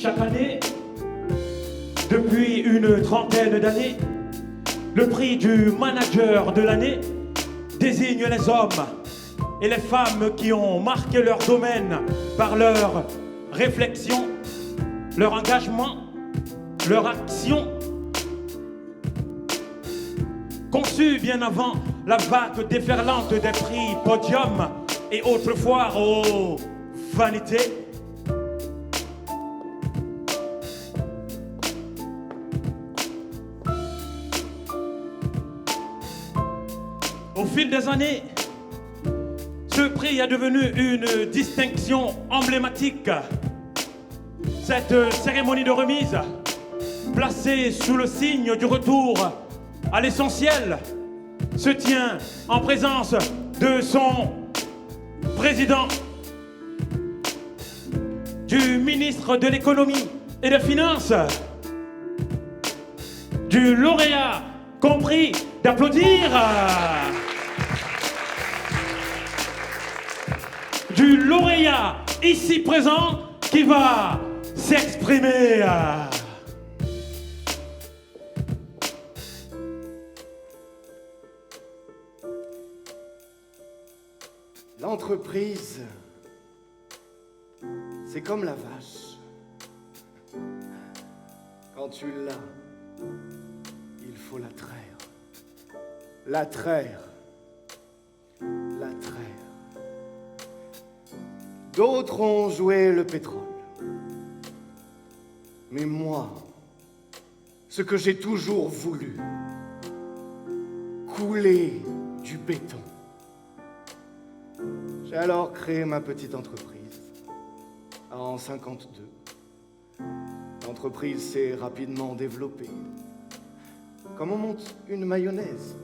Chaque année, depuis une trentaine d'années, le prix du manager de l'année désigne les hommes et les femmes qui ont marqué leur domaine par leur réflexion, leur engagement, leur action, conçue bien avant la vague déferlante des prix podium et autres foires aux vanités. Au fil des années, ce prix est devenu une distinction emblématique. Cette cérémonie de remise, placée sous le signe du retour à l'essentiel, se tient en présence de son président, du ministre de l'économie et des finances, du lauréat, compris d'applaudir, du lauréat ici présent qui va s'exprimer. L'entreprise, c'est comme la vache. Quand tu l'as, il faut la traire. La traire. La traire. D'autres ont joué le pétrole. Mais moi, ce que j'ai toujours voulu, couler du béton. J'ai alors créé ma petite entreprise, en 52. L'entreprise s'est rapidement développée. Comme on monte une mayonnaise.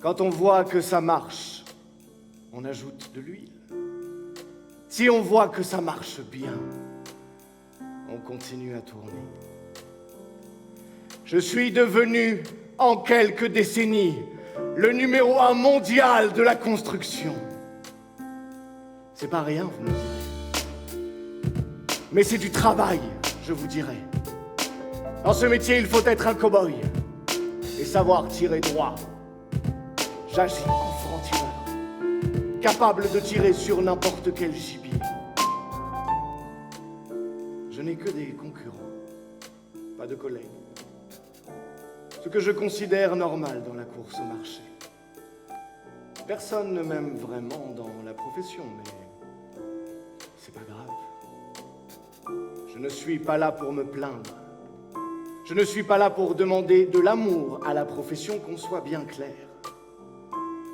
Quand on voit que ça marche, on ajoute de l'huile. Si on voit que ça marche bien, on continue à tourner. Je suis devenu, en quelques décennies, le numéro 1 mondial de la construction. C'est pas rien, vous me direz. Mais c'est du travail, je vous dirais. Dans ce métier, il faut être un cow-boy et savoir tirer droit. J'agis en franc-tireur, capable de tirer sur n'importe quel gibier. Je n'ai que des concurrents, pas de collègues. Ce que je considère normal dans la course au marché. Personne ne m'aime vraiment dans la profession, mais c'est pas grave. Je ne suis pas là pour me plaindre. Je ne suis pas là pour demander de l'amour à la profession, qu'on soit bien clair.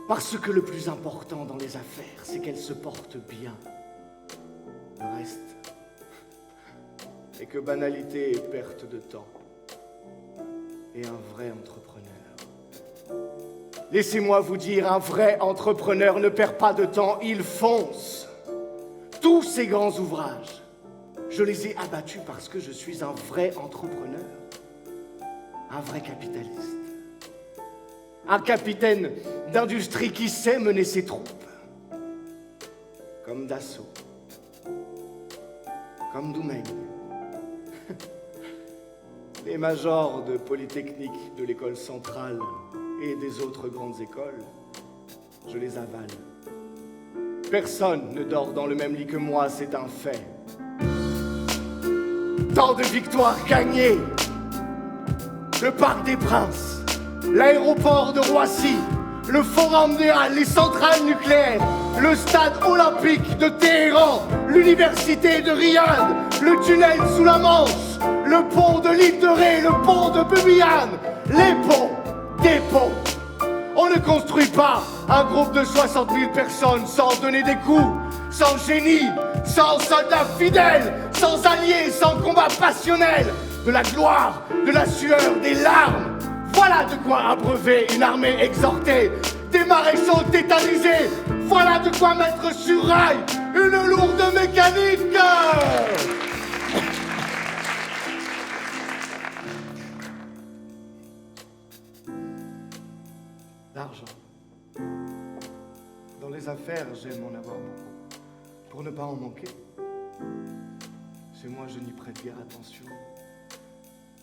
Parce que le plus important dans les affaires, c'est qu'elles se portent bien. Le reste n'est que banalité et perte de temps. Et un vrai entrepreneur. Laissez-moi vous dire, un vrai entrepreneur ne perd pas de temps, il fonce. Tous ces grands ouvrages, je les ai abattus parce que je suis un vrai entrepreneur, un vrai capitaliste, un capitaine d'industrie qui sait mener ses troupes, comme Dassault, comme Doumen, les majors de Polytechnique, de l'école centrale et des autres grandes écoles, je les avale. Personne ne dort dans le même lit que moi, c'est un fait. Tant de victoires gagnées. Le Parc des Princes, l'aéroport de Roissy, le Forum des Halles, les centrales nucléaires, le stade olympique de Téhéran, l'université de Riyad, le tunnel sous la Manche, le pont de l'île de Ré, le pont de Bebiyane, les ponts, des ponts. On ne construit pas un groupe de 60 000 personnes sans donner des coups, sans génie, sans soldats fidèles, sans alliés, sans combat passionnel, de la gloire, de la sueur, des larmes. Voilà de quoi abreuver une armée exhortée, des maréchaux tétanisés. Voilà de quoi mettre sur rail une lourde mécanique. L'argent. Dans les affaires, j'aime en avoir beaucoup. Pour ne pas en manquer. C'est moi, je n'y prête guère attention.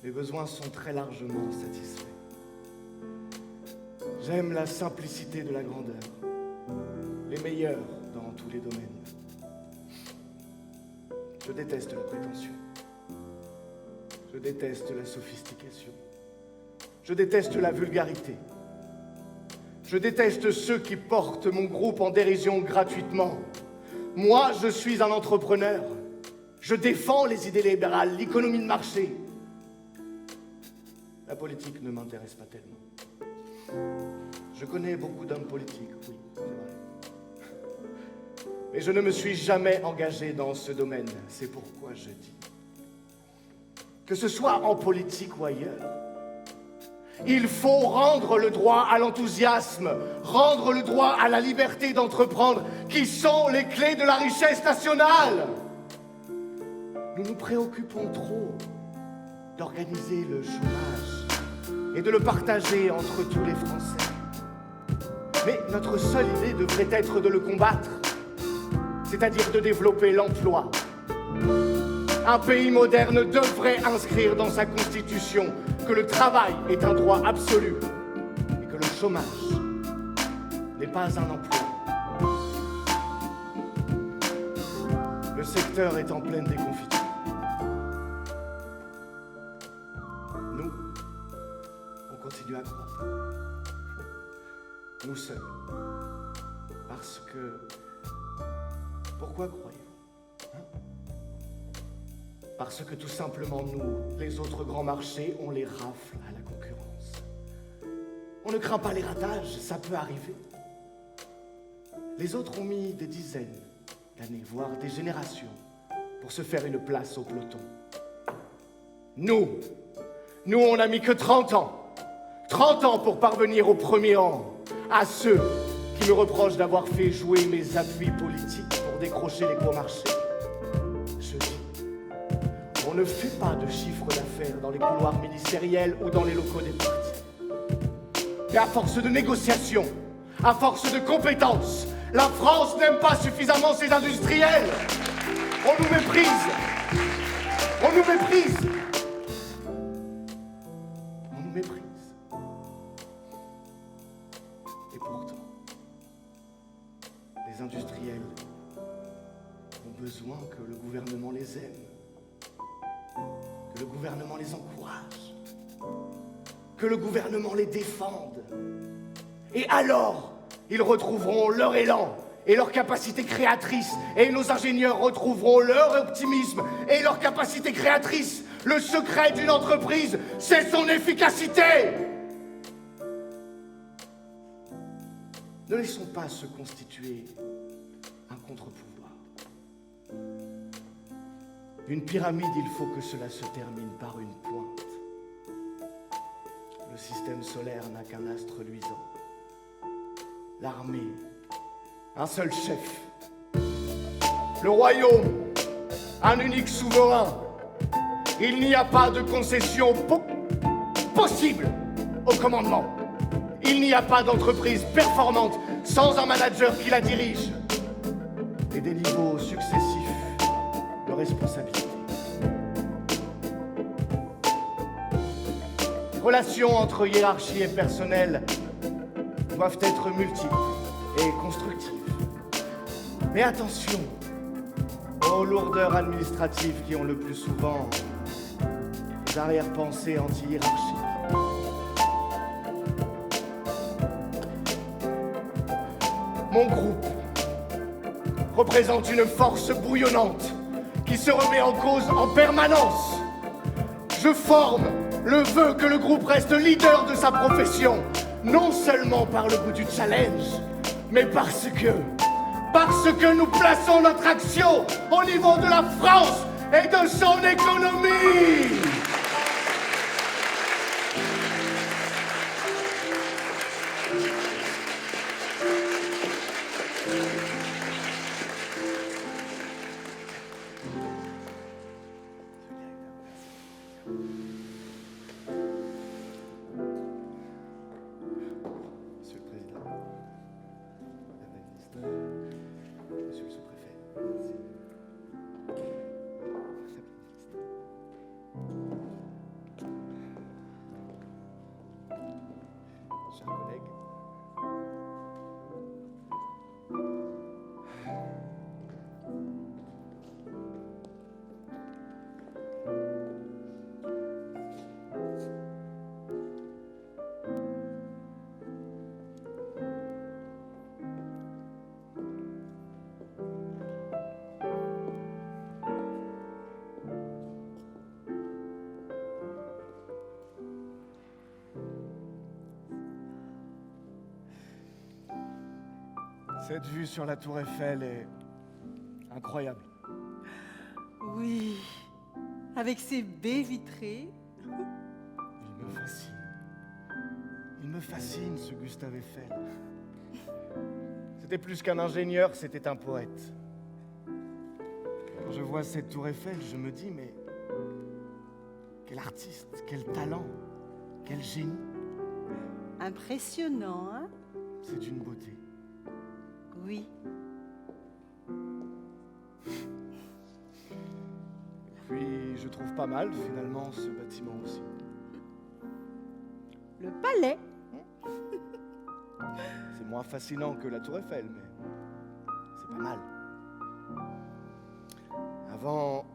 Mes besoins sont très largement satisfaits. J'aime la simplicité de la grandeur, les meilleurs dans tous les domaines. Je déteste la prétention. Je déteste la sophistication. Je déteste la vulgarité. Je déteste ceux qui portent mon groupe en dérision gratuitement. Moi, je suis un entrepreneur. Je défends les idées libérales, l'économie de marché. La politique ne m'intéresse pas tellement. Je connais beaucoup d'hommes politiques, oui, c'est vrai. Mais je ne me suis jamais engagé dans ce domaine. C'est pourquoi je dis. Que ce soit en politique ou ailleurs, il faut rendre le droit à l'enthousiasme, rendre le droit à la liberté d'entreprendre, qui sont les clés de la richesse nationale. Nous nous préoccupons trop d'organiser le chômage et de le partager entre tous les Français. Mais notre seule idée devrait être de le combattre, c'est-à-dire de développer l'emploi. Un pays moderne devrait inscrire dans sa constitution que le travail est un droit absolu et que le chômage n'est pas un emploi. Le secteur est en pleine déconfiture. Nous, on continue à croire. Nous seuls. Parce que... Pourquoi croyez-vous ? Parce que tout simplement nous, les autres grands marchés, on les rafle à la concurrence. On ne craint pas les ratages, ça peut arriver. Les autres ont mis des dizaines d'années, voire des générations, pour se faire une place au peloton. Nous, on n'a mis que 30 ans. 30 ans pour parvenir au premier rang. À ceux qui me reprochent d'avoir fait jouer mes appuis politiques pour décrocher les gros marchés. Je dis, on ne fait pas de chiffre d'affaires dans les couloirs ministériels ou dans les locaux des partis. Mais à force de négociations, à force de compétences, la France n'aime pas suffisamment ses industriels. On nous méprise. On nous méprise. On nous méprise. Et pourtant, les industriels ont besoin que le gouvernement les aime, que le gouvernement les encourage, que le gouvernement les défende. Et alors, ils retrouveront leur élan et leur capacité créatrice, et nos ingénieurs retrouveront leur optimisme et leur capacité créatrice. Le secret d'une entreprise, c'est son efficacité. Ne laissons pas se constituer un contre-pouvoir. Une pyramide, il faut que cela se termine par une pointe. Le système solaire n'a qu'un astre luisant. L'armée, un seul chef. Le royaume, un unique souverain. Il n'y a pas de concession possible au commandement. Il n'y a pas d'entreprise performante sans un manager qui la dirige. Et des niveaux successifs de responsabilité. Les relations entre hiérarchie et personnel doivent être multiples et constructives. Mais attention aux lourdeurs administratives qui ont le plus souvent des arrière-pensées anti-hiérarchiques. Mon groupe représente une force bouillonnante qui se remet en cause en permanence. Je forme le vœu que le groupe reste leader de sa profession, non seulement par le goût du challenge, mais parce que nous plaçons notre action au niveau de la France et de son économie. Monsieur le Président, la ministre, Monsieur le sous-préfet, Cette vue sur la tour Eiffel est incroyable. Oui, avec ses baies vitrées. Il me fascine. Il me fascine, ce Gustave Eiffel. C'était plus qu'un ingénieur, c'était un poète. Quand je vois cette tour Eiffel, je me dis, mais quel artiste, quel talent, quel génie. Impressionnant, hein? C'est une beauté. Oui. Puis je trouve pas mal, finalement, ce bâtiment aussi. Le palais. C'est moins fascinant que la tour Eiffel, mais c'est pas mal. Avant,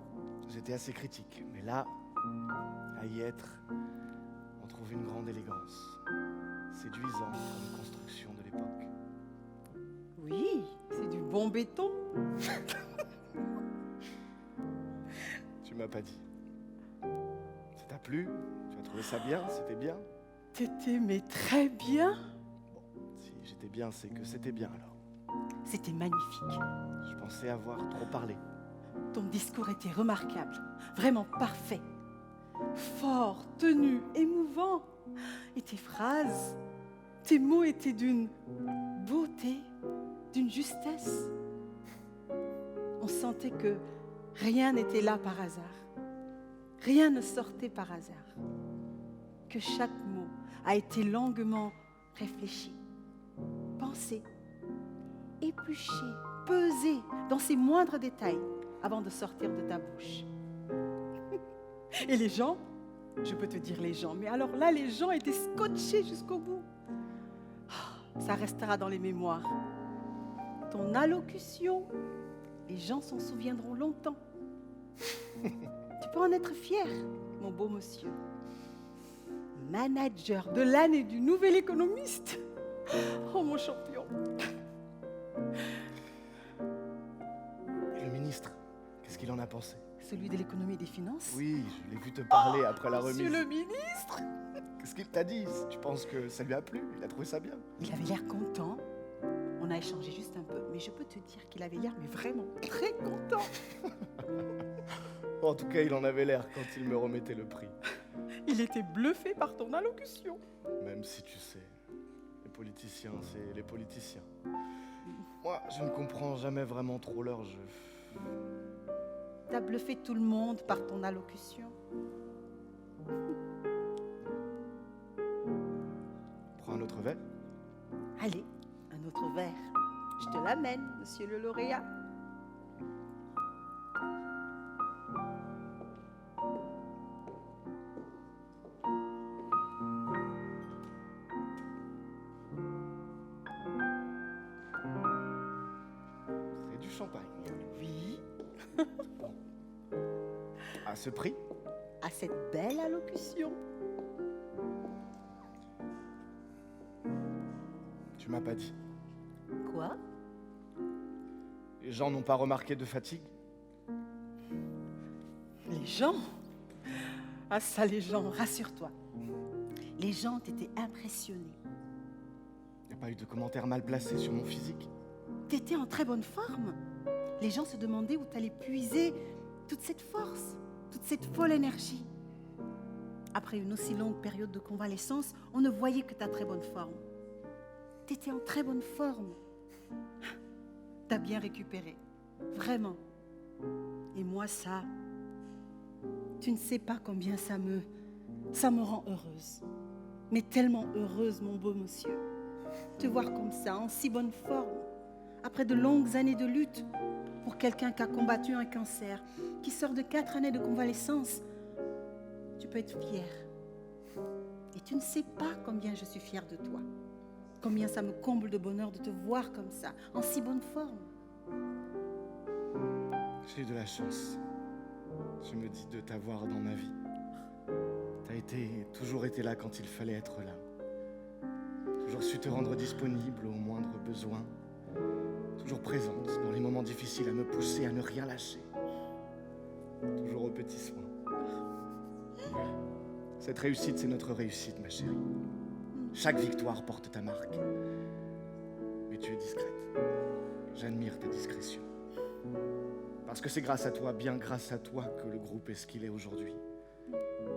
j'étais assez critique, mais là, à y être, on trouve une grande élégance, séduisante pour une construction de l'époque. Oui, c'est du bon béton. Tu m'as pas dit. Ça t'a plu? Tu as trouvé ça bien? C'était bien? T'étais mais très bien. Bon, si j'étais bien, c'est que c'était bien alors. C'était magnifique. Je pensais avoir trop parlé. Ton discours était remarquable, vraiment parfait. Fort, tenu, émouvant. Et tes phrases, tes mots étaient d'une beauté, d'une justesse. On sentait que rien n'était là par hasard. Rien ne sortait par hasard. Que chaque mot a été longuement réfléchi, pensé, épluché, pesé dans ses moindres détails avant de sortir de ta bouche. Et les gens, je peux te dire les gens, mais alors là, les gens étaient scotchés jusqu'au bout. Ça restera dans les mémoires. Ton allocution, les gens s'en souviendront longtemps. Tu peux en être fier, mon beau monsieur. Manager de l'année du Nouvel Économiste. Oh, mon champion. Et le ministre, qu'est-ce qu'il en a pensé? Celui de l'économie et des finances? Oui, je l'ai vu te parler après la remise. Monsieur le ministre. Qu'est-ce qu'il t'a dit? Tu penses que ça lui a plu? Il a trouvé ça bien? Il avait l'air content. On a échangé juste un peu, mais je peux te dire qu'il avait l'air mais vraiment très content. En tout cas, il en avait l'air quand il me remettait le prix. Il était bluffé par ton allocution. Même si tu sais, les politiciens, c'est les politiciens. Moi, je ne comprends jamais vraiment trop leur jeu. T'as bluffé tout le monde par ton allocution. Prends un autre verre. Allez, un autre verre. Je te l'amène, monsieur le lauréat. C'est du champagne. Oui. À ce prix? À cette belle allocution. Tu m'as pas dit. Quoi? Les gens n'ont pas remarqué de fatigue? Les gens? Ah ça, les gens, rassure-toi. Les gens t'étaient impressionnés. Il n'y a pas eu de commentaires mal placés sur mon physique? T'étais en très bonne forme. Les gens se demandaient où t'allais puiser toute cette force, toute cette folle énergie. Après une aussi longue période de convalescence, on ne voyait que ta très bonne forme. T'étais en très bonne forme. T'as bien récupéré, vraiment. Et moi, ça, tu ne sais pas combien ça me rend heureuse. Mais tellement heureuse, mon beau monsieur. Te voir comme ça, en si bonne forme, après de longues années de lutte, pour quelqu'un qui a combattu un cancer, qui sort de 4 années de convalescence, tu peux être fier. Et tu ne sais pas combien je suis fière de toi. Combien ça me comble de bonheur de te voir comme ça, en si bonne forme. J'ai eu de la chance, je me dis, de t'avoir dans ma vie. Toujours été là quand il fallait être là. Toujours su te rendre disponible aux moindres besoins. Toujours présente dans les moments difficiles à me pousser à ne rien lâcher. Toujours aux petits soins. Cette réussite, c'est notre réussite, ma chérie. Chaque victoire porte ta marque. Mais tu es discrète. J'admire ta discrétion. Parce que c'est grâce à toi, bien grâce à toi, que le groupe est ce qu'il est aujourd'hui.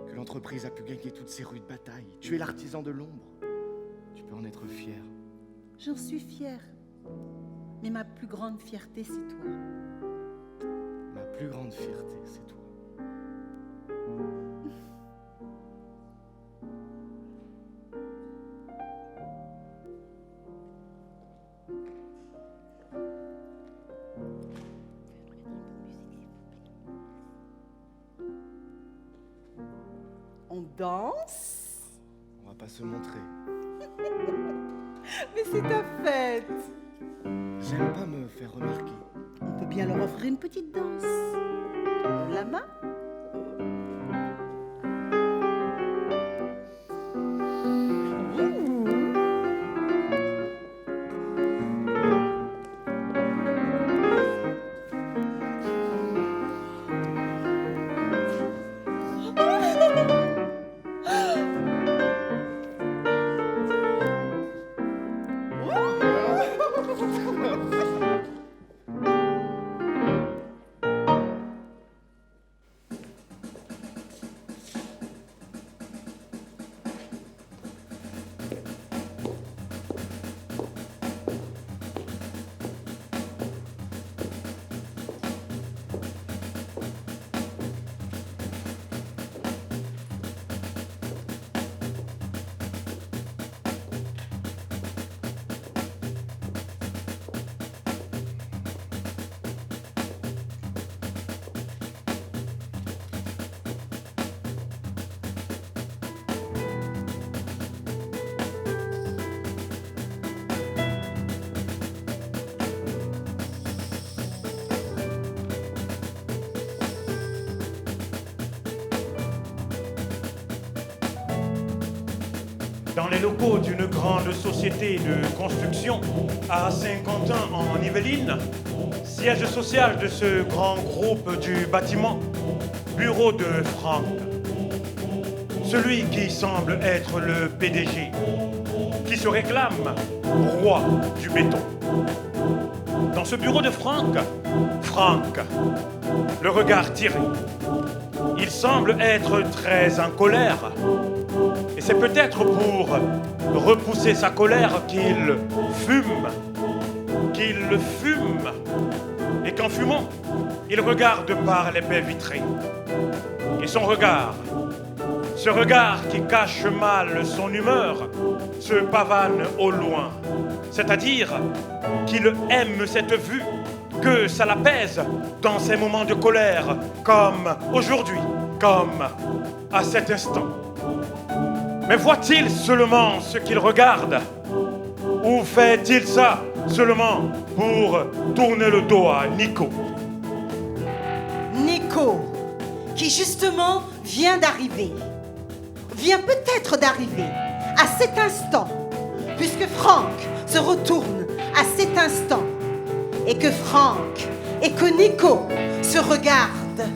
Que l'entreprise a pu gagner toutes ces rudes batailles. Tu es l'artisan de l'ombre. Tu peux en être fier. J'en suis fière. Mais ma plus grande fierté, c'est toi. Ma plus grande fierté, c'est toi. On danse? On va pas se montrer. Mais c'est ta fête. J'aime pas me faire remarquer. On peut bien leur offrir une petite danse. La main? Dans les locaux d'une grande société de construction à Saint-Quentin en Yvelines, siège social de ce grand groupe du bâtiment, bureau de Franck. Celui qui semble être le PDG, qui se réclame roi du béton. Dans ce bureau de Franck, le regard tiré, il semble être très en colère. Et c'est peut-être pour repousser sa colère qu'il fume. Et qu'en fumant, il regarde par les baies vitrées. Et son regard, ce regard qui cache mal son humeur, se pavane au loin. C'est-à-dire qu'il aime cette vue, que ça l'apaise dans ses moments de colère, comme aujourd'hui, comme à cet instant. Mais voit-il seulement ce qu'il regarde? Ou fait-il ça seulement pour tourner le dos à Nico? Nico, qui justement vient d'arriver, vient peut-être d'arriver à cet instant, puisque Franck se retourne à cet instant, et que Franck et que Nico se regardent,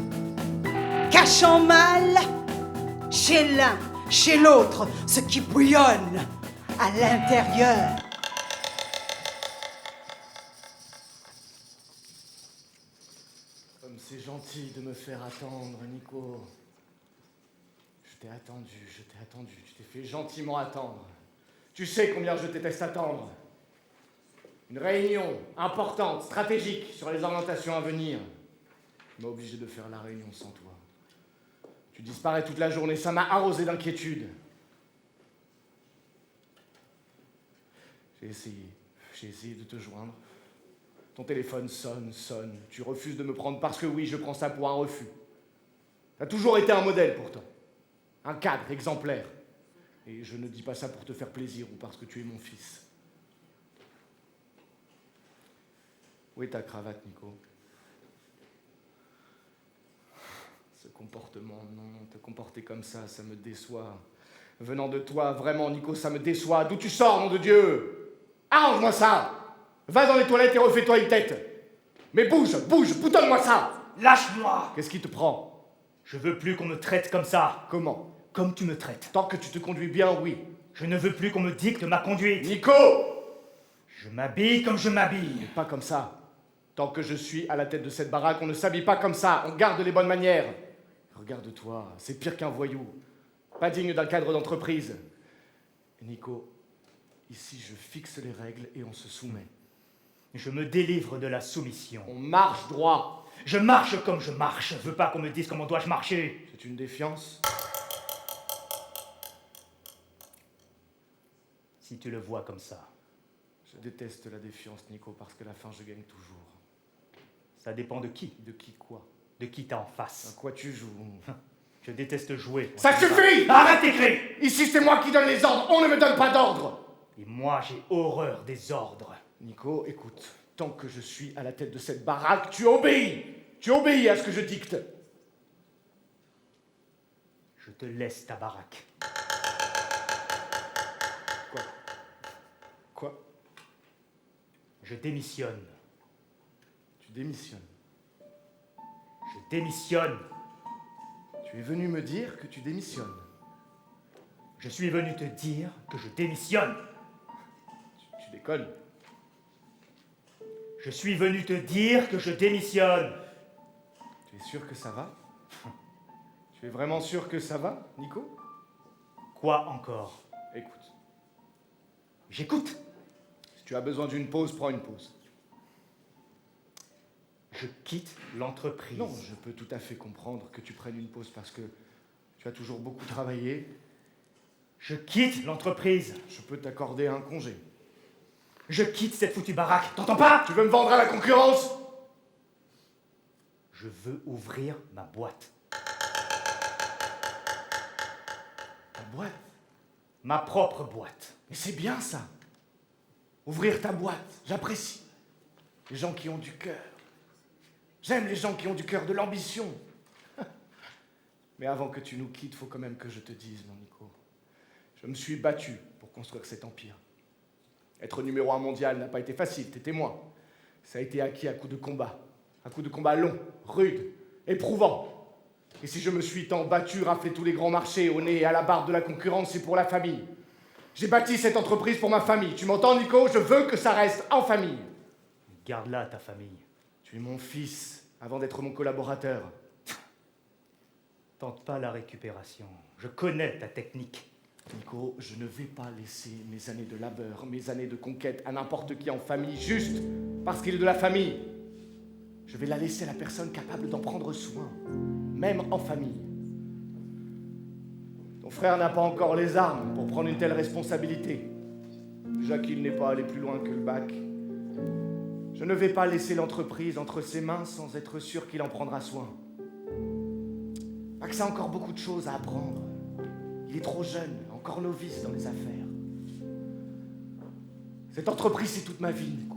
cachant mal chez l'un, chez l'autre, ce qui bouillonne à l'intérieur. Comme c'est gentil de me faire attendre, Nico. Je t'ai attendu. Tu t'es fait gentiment attendre. Tu sais combien je déteste attendre. Une réunion importante, stratégique, sur les orientations à venir. Tu m'as obligé de faire la réunion sans toi. Tu disparais toute la journée, ça m'a arrosé d'inquiétude. J'ai essayé de te joindre. Ton téléphone sonne. Tu refuses de me prendre parce que oui, je prends ça pour un refus. T'as toujours été un modèle pourtant. Un cadre exemplaire. Et je ne dis pas ça pour te faire plaisir ou parce que tu es mon fils. Où est ta cravate, Nico? Ce comportement, non, te comporter comme ça me déçoit. Venant de toi, vraiment, Nico, ça me déçoit. D'où tu sors, nom de Dieu? Arrange-moi ça! Va dans les toilettes et refais-toi une tête! Mais bouge, boutonne-moi ça! Lâche-moi! Qu'est-ce qui te prend? Je veux plus qu'on me traite comme ça. Comment? Comme tu me traites. Tant que tu te conduis bien, oui. Je ne veux plus qu'on me dicte ma conduite. Nico! Je m'habille comme je m'habille. Mais pas comme ça. Tant que je suis à la tête de cette baraque, on ne s'habille pas comme ça, on garde les bonnes manières. Regarde-toi, c'est pire qu'un voyou. Pas digne d'un cadre d'entreprise. Et Nico, ici je fixe les règles et on se soumet. Je me délivre de la soumission. On marche droit. Je marche comme je marche. Je veux pas qu'on me dise comment dois-je marcher. C'est une défiance. Si tu le vois comme ça. Je déteste la défiance, Nico, parce que la fin, je gagne toujours. Ça dépend de qui. De qui quoi? De qui t'as en À face. quoi tu joues? Je déteste jouer. Ça suffit! Arrête tes cris! Ici, c'est moi qui donne les ordres, on ne me donne pas d'ordre! Et moi, j'ai horreur des ordres. Nico, écoute, tant que je suis à la tête de cette baraque, tu obéis! Tu obéis à ce que je dicte! Je te laisse ta baraque. Quoi? Je démissionne. Tu démissionnes. Je démissionne. Tu es venu me dire que tu démissionnes. Je suis venu te dire que je démissionne. Tu déconnes. Je suis venu te dire que je démissionne. Tu es sûr que ça va? Tu es vraiment sûr que ça va, Nico? Quoi encore? Écoute, J'écoute. si tu as besoin d'une pause, prends une pause. Je quitte l'entreprise. Non, je peux tout à fait comprendre que tu prennes une pause parce que tu as toujours beaucoup travaillé. Je quitte l'entreprise. Je peux t'accorder un congé. Je quitte cette foutue baraque. T'entends pas? Tu veux me vendre à la concurrence? Je veux ouvrir ma boîte. Ta boîte? Ma propre boîte. Mais c'est bien ça. Ouvrir ta boîte, j'apprécie. Les gens qui ont du cœur. J'aime les gens qui ont du cœur, de l'ambition. Mais avant que tu nous quittes, faut quand même que je te dise, mon Nico. Je me suis battu pour construire cet empire. Être numéro 1 mondial n'a pas été facile, t'es témoin. Ça a été acquis à coups de combat. Un coup de combat long, rude, éprouvant. Et si je me suis tant battu, raflé tous les grands marchés, au nez et à la barbe de la concurrence, c'est pour la famille. J'ai bâti cette entreprise pour ma famille. Tu m'entends, Nico? Je veux que ça reste en famille. Garde-la, ta famille. Tu es mon fils, avant d'être mon collaborateur. Tente pas la récupération. Je connais ta technique. Nico, je ne vais pas laisser mes années de labeur, mes années de conquête à n'importe qui en famille, juste parce qu'il est de la famille. Je vais la laisser à la personne capable d'en prendre soin, même en famille. Ton frère n'a pas encore les armes pour prendre une telle responsabilité. Déjà qu'il n'est pas allé plus loin que le bac. Je ne vais pas laisser l'entreprise entre ses mains sans être sûr qu'il en prendra soin. Max a encore beaucoup de choses à apprendre. Il est trop jeune, encore novice dans les affaires. Cette entreprise, c'est toute ma vie, Nico.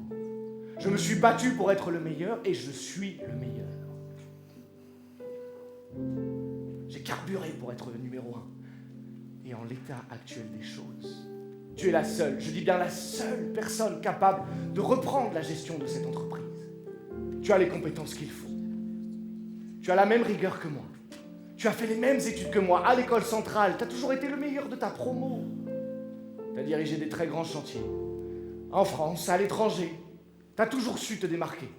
Je me suis battu pour être le meilleur et je suis le meilleur. J'ai carburé pour être le numéro 1. Et en l'état actuel des choses, tu es la seule, je dis bien la seule personne capable de reprendre la gestion de cette entreprise. Tu as les compétences qu'il faut. Tu as la même rigueur que moi. Tu as fait les mêmes études que moi à l'école centrale. Tu as toujours été le meilleur de ta promo. Tu as dirigé des très grands chantiers. En France, à l'étranger. Tu as toujours su te démarquer.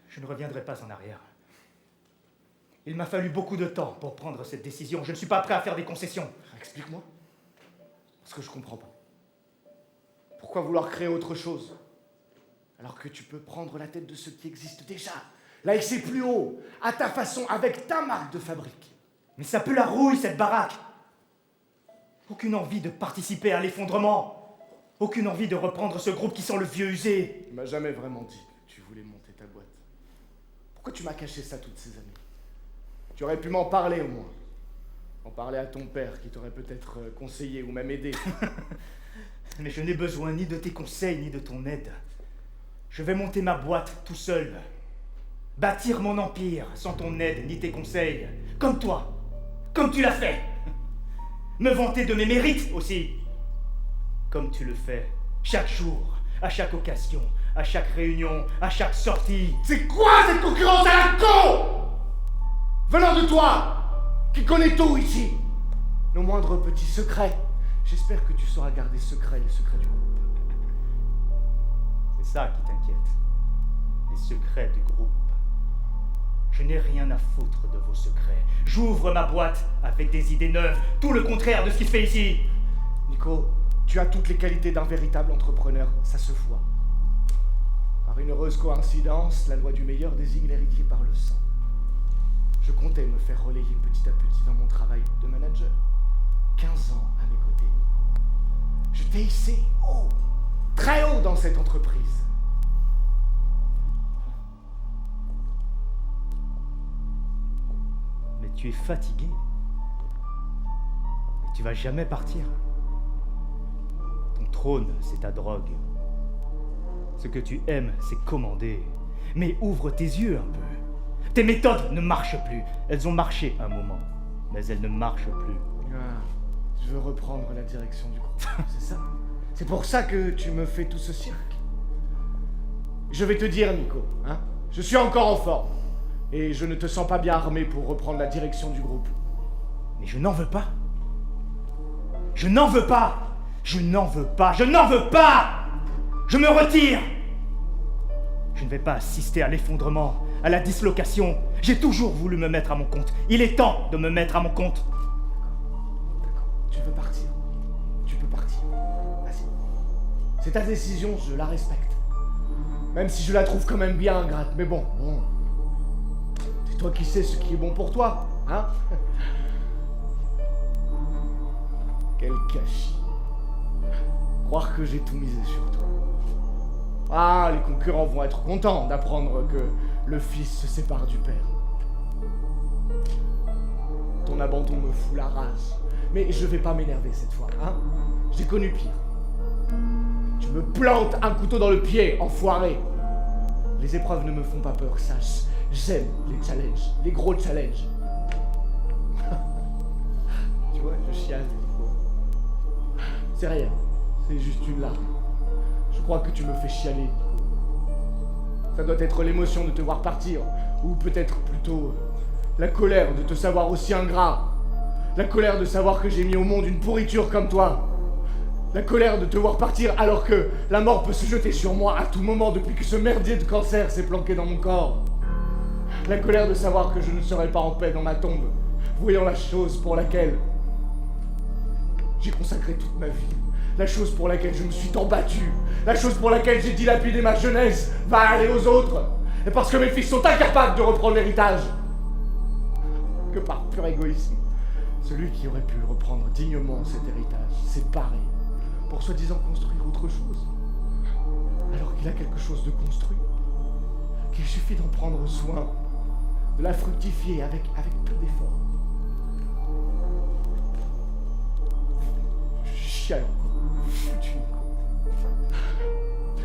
Je ne reviendrai pas en arrière. Il m'a fallu beaucoup de temps pour prendre cette décision. Je ne suis pas prêt à faire des concessions. Explique-moi. Parce que je comprends pas. Pourquoi vouloir créer autre chose alors que tu peux prendre la tête de ce qui existe déjà, là c'est plus haut, à ta façon, avec ta marque de fabrique. Mais ça pue la rouille, cette baraque. Aucune envie de participer à l'effondrement. Aucune envie de reprendre ce groupe qui sent le vieux usé. Tu m'as jamais vraiment dit que tu voulais monter ta boîte. Pourquoi tu m'as caché ça toutes ces années? Tu aurais pu m'en parler au moins. En parler à ton père qui t'aurait peut-être conseillé ou même aidé. Mais je n'ai besoin ni de tes conseils ni de ton aide. Je vais monter ma boîte tout seul. Bâtir mon empire sans ton aide ni tes conseils. Comme toi. Comme tu l'as fait. Me vanter de mes mérites aussi. Comme tu le fais. Chaque jour, à chaque occasion, à chaque réunion, à chaque sortie. C'est quoi cette concurrence à la con? Venant de toi, qui connais tout ici. Nos moindres petits secrets. J'espère que tu sauras garder secret les secrets du groupe. C'est ça qui t'inquiète. Les secrets du groupe. Je n'ai rien à foutre de vos secrets. J'ouvre ma boîte avec des idées neuves, tout le contraire de ce qui se fait ici. Nico, tu as toutes les qualités d'un véritable entrepreneur, ça se voit. Par une heureuse coïncidence, la loi du meilleur désigne l'héritier par le sang. Je comptais me faire relayer petit à petit dans mon travail de manager. 15 ans à mes côtés, Nico. Je t'ai hissé haut, très haut dans cette entreprise. Mais tu es fatigué. Et tu vas jamais partir. Ton trône, c'est ta drogue. Ce que tu aimes, c'est commander. Mais ouvre tes yeux un peu. Tes méthodes ne marchent plus. Elles ont marché un moment, mais elles ne marchent plus. Ah, tu veux reprendre la direction du groupe, c'est ça? C'est pour ça que tu me fais tout ce cirque. Je vais te dire, Nico, hein, je suis encore en forme. Et je ne te sens pas bien armé pour reprendre la direction du groupe. Mais je n'en veux pas. Je n'en veux pas. Je n'en veux pas. Je n'en veux pas. Je me retire. Je ne vais pas assister à l'effondrement, à la dislocation. J'ai toujours voulu me mettre à mon compte. Il est temps de me mettre à mon compte. D'accord. Tu veux partir? Tu peux partir. Vas-y. C'est ta décision, je la respecte. Même si je la trouve quand même bien ingrate. Mais bon. C'est toi qui sais ce qui est bon pour toi, hein? Quel gâchis. Croire que j'ai tout misé sur toi. Ah, les concurrents vont être contents d'apprendre que le fils se sépare du père. Ton abandon me fout la rage. Mais je vais pas m'énerver cette fois, hein? J'ai connu pire. Tu me plantes un couteau dans le pied, enfoiré. Les épreuves ne me font pas peur, sache. J'aime les challenges, les gros challenges. Tu vois, je chiale. C'est rien, c'est juste une larme. Je crois que tu me fais chialer, Nico. Ça doit être l'émotion de te voir partir, ou peut-être plutôt la colère de te savoir aussi ingrat. La colère de savoir que j'ai mis au monde une pourriture comme toi. La colère de te voir partir alors que la mort peut se jeter sur moi à tout moment depuis que ce merdier de cancer s'est planqué dans mon corps. La colère de savoir que je ne serai pas en paix dans ma tombe, voyant la chose pour laquelle j'ai consacré toute ma vie. La chose pour laquelle je me suis tant battu. La chose pour laquelle j'ai dilapidé ma jeunesse va aller aux autres. Et parce que mes fils sont incapables de reprendre l'héritage. Que par pur égoïsme, celui qui aurait pu reprendre dignement cet héritage s'est barré pour soi-disant construire autre chose. Alors qu'il a quelque chose de construit, qu'il suffit d'en prendre soin, de la fructifier avec peu d'efforts. Je chiale encore.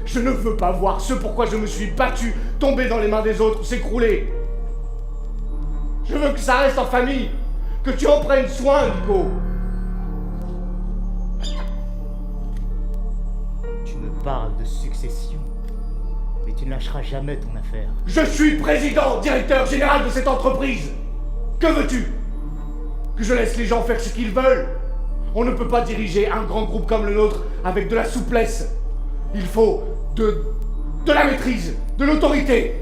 Je ne veux pas voir ce pourquoi je me suis battu tomber dans les mains des autres, s'écrouler. Je veux que ça reste en famille, que tu en prennes soin, Nico. Tu me parles de succession, mais tu ne lâcheras jamais ton affaire. Je suis président, directeur général de cette entreprise. Que veux-tu? Que je laisse les gens faire ce qu'ils veulent? On ne peut pas diriger un grand groupe comme le nôtre avec de la souplesse. Il faut de la maîtrise, de l'autorité.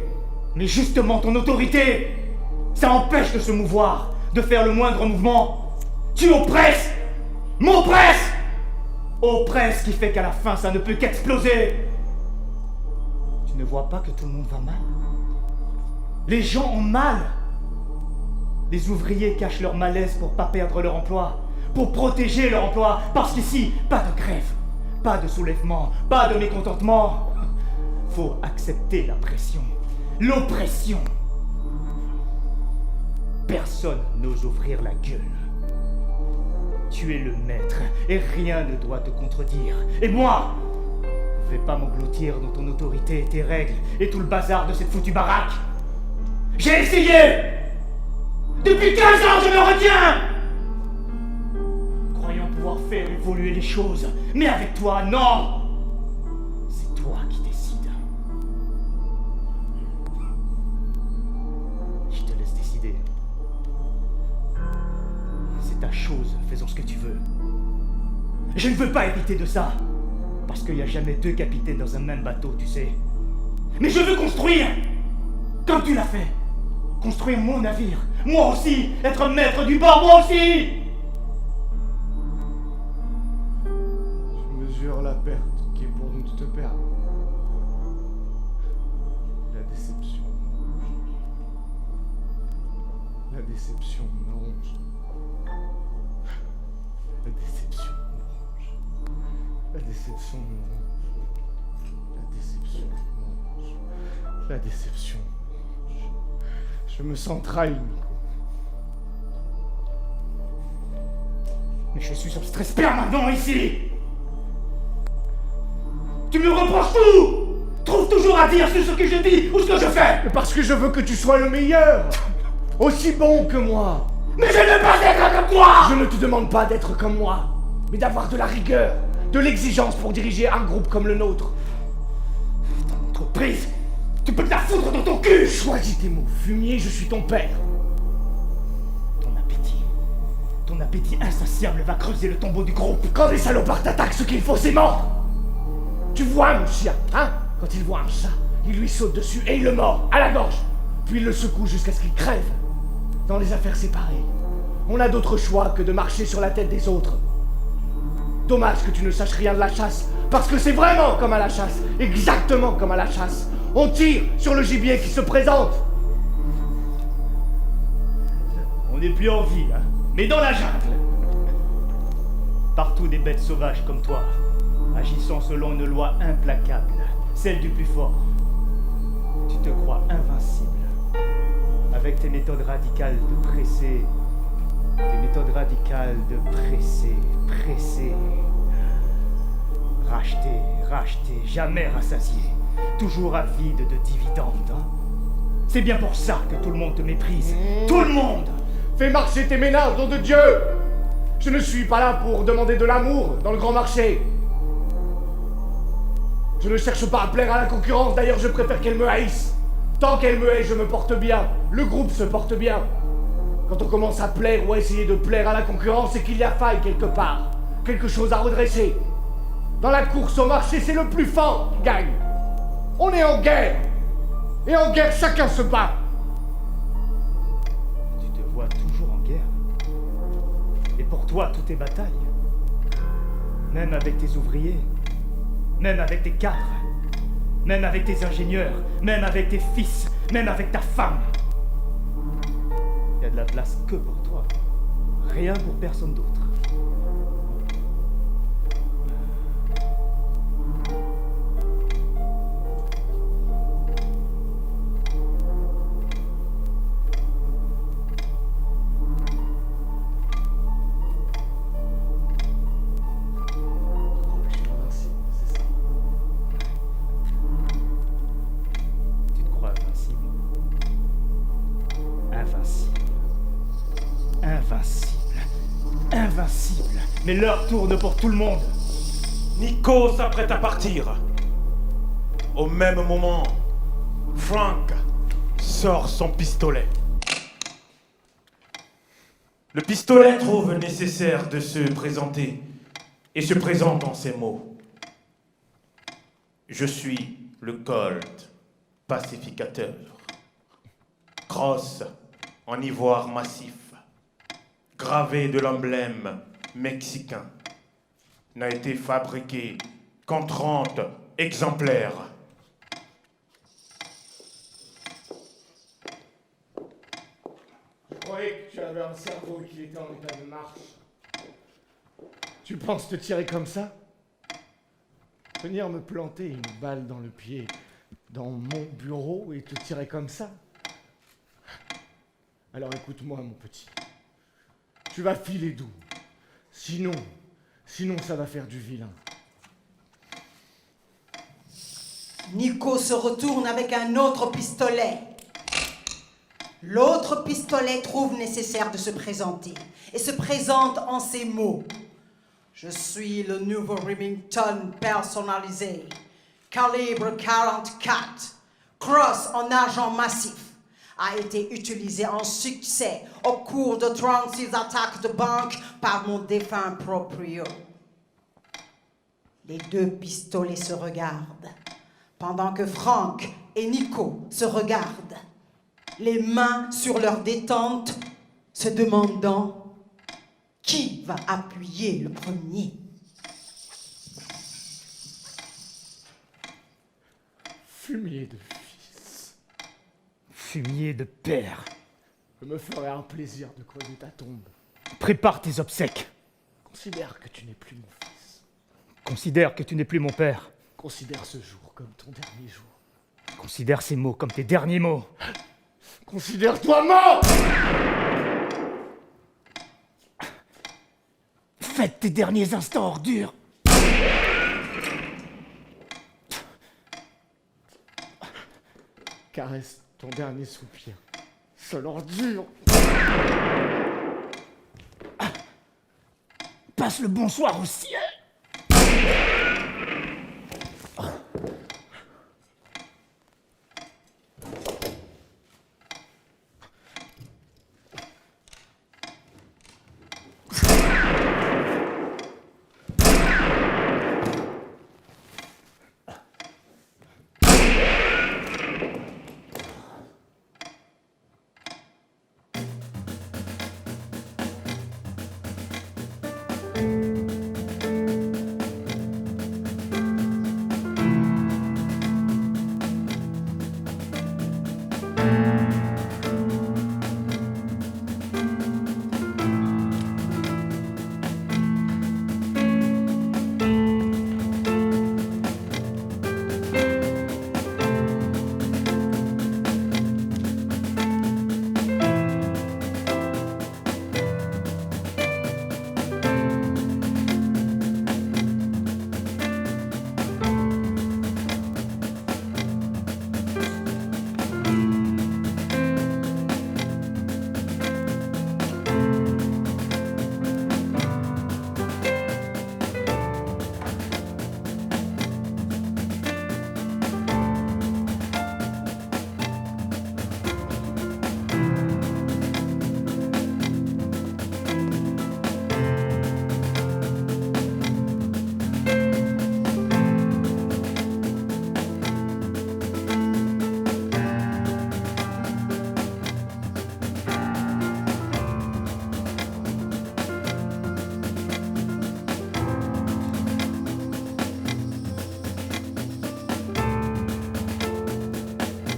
Mais justement, ton autorité, ça empêche de se mouvoir, de faire le moindre mouvement. Tu oppresses, m'oppresses, oppresses qui fait qu'à la fin, ça ne peut qu'exploser. Tu ne vois pas que tout le monde va mal? Les gens ont mal. Les ouvriers cachent leur malaise pour pas perdre leur emploi, pour protéger leur emploi, parce qu'ici, pas de grève, pas de soulèvement, pas de mécontentement. Faut accepter la pression, l'oppression. Personne n'ose ouvrir la gueule. Tu es le maître et rien ne doit te contredire. Et moi, je vais pas m'engloutir dans ton autorité, tes règles et tout le bazar de cette foutue baraque. J'ai essayé. Depuis 15 ans, je me retiens. Croyant pouvoir faire évoluer les choses, mais avec toi, non. C'est toi qui décides. Je te laisse décider. C'est ta chose, faisons ce que tu veux. Je ne veux pas hériter de ça. Parce qu'il n'y a jamais deux capitaines dans un même bateau, tu sais. Mais je veux construire, comme tu l'as fait. Construire mon navire. Moi aussi, être maître du bord, moi aussi. Je mesure la perte qui est pour nous de te perdre. La déception me ronge. La déception me ronge. La déception me ronge. La déception me ronge. La déception me ronge. La déception me ronge. Je me sens trahi, Nico. Mais je suis sur stress permanent ici. Tu me reproches tout. Trouve toujours à dire sur ce que je dis ou ce que je fais. Mais parce que je veux que tu sois le meilleur. Aussi bon que moi. Mais je ne veux pas être comme toi. Je ne te demande pas d'être comme moi, mais d'avoir de la rigueur, de l'exigence pour diriger un groupe comme le nôtre. Ton entreprise, tu peux te la foutre dans ton cul. Choisis tes mots, fumier, je suis ton père. Ton appétit insatiable va creuser le tombeau du groupe. Quand des salopards t'attaquent, ce qu'il faut c'est mordre. Tu vois mon chien, hein? Quand il voit un chat, il lui saute dessus et il le mord à la gorge. Puis il le secoue jusqu'à ce qu'il crève. Dans les affaires séparées, on n'a d'autre choix que de marcher sur la tête des autres. Dommage que tu ne saches rien de la chasse, parce que c'est vraiment comme à la chasse, exactement comme à la chasse. On tire sur le gibier qui se présente. On n'est plus en ville, hein, mais dans la jungle. Partout des bêtes sauvages comme toi, agissant selon une loi implacable, celle du plus fort. Tu te crois invincible, avec tes méthodes radicales de presser, racheter, jamais rassasié, toujours avide de dividendes. Hein. C'est bien pour ça que tout le monde te méprise. Tout le monde. Fais marcher tes ménages, nom de Dieu! Je ne suis pas là pour demander de l'amour dans le grand marché. Je ne cherche pas à plaire à la concurrence, d'ailleurs je préfère qu'elle me haïsse. Tant qu'elle me hait, je me porte bien. Le groupe se porte bien. Quand on commence à plaire ou à essayer de plaire à la concurrence, c'est qu'il y a faille quelque part. Quelque chose à redresser. Dans la course au marché, c'est le plus fort qui gagne. On est en guerre. Et en guerre, chacun se bat. Tu te vois toujours en guerre. Et pour toi, tout est bataille. Même avec tes ouvriers. Même avec tes cadres. Même avec tes ingénieurs. Même avec tes fils. Même avec ta femme. Il y a de la place que pour toi. Rien pour personne d'autre. Tu te crois invincible. Invincible. Mais l'heure tourne pour tout le monde. Nico s'apprête à partir. Au même moment, Frank sort son pistolet. Le pistolet trouve nécessaire de se présenter et se présente en ces mots. Je suis le Colt pacificateur. Crosse en ivoire massif, gravé de l'emblème mexicain, n'a été fabriqué qu'en 30 exemplaires. Je croyais que tu avais un cerveau qui était en état de marche. Tu penses te tirer comme ça? Venir me planter une balle dans le pied, dans mon bureau et te tirer comme ça? Alors écoute-moi, mon petit. Tu vas filer doux. Sinon ça va faire du vilain. Nico se retourne avec un autre pistolet. L'autre pistolet trouve nécessaire de se présenter et se présente en ces mots. Je suis le nouveau Remington personnalisé, calibre 44, crosse en argent massif, a été utilisé en succès au cours de 36 attaques de banque par mon défunt proprio. Les deux pistolets se regardent, pendant que Franck et Nico se regardent, les mains sur leur détente, se demandant qui va appuyer le premier. Fumier de fils, Fumier de père, je me ferai un plaisir de creuser ta tombe. prépare tes obsèques. Considère que tu n'es plus mon fils. Considère que tu n'es plus mon père. Considère ce jour comme ton dernier jour. Considère ces mots comme tes derniers mots. Considère-toi mort! Faites tes derniers instants, ordure. Caresse ton dernier soupir. Seule ordure. Passe le bonsoir au ciel.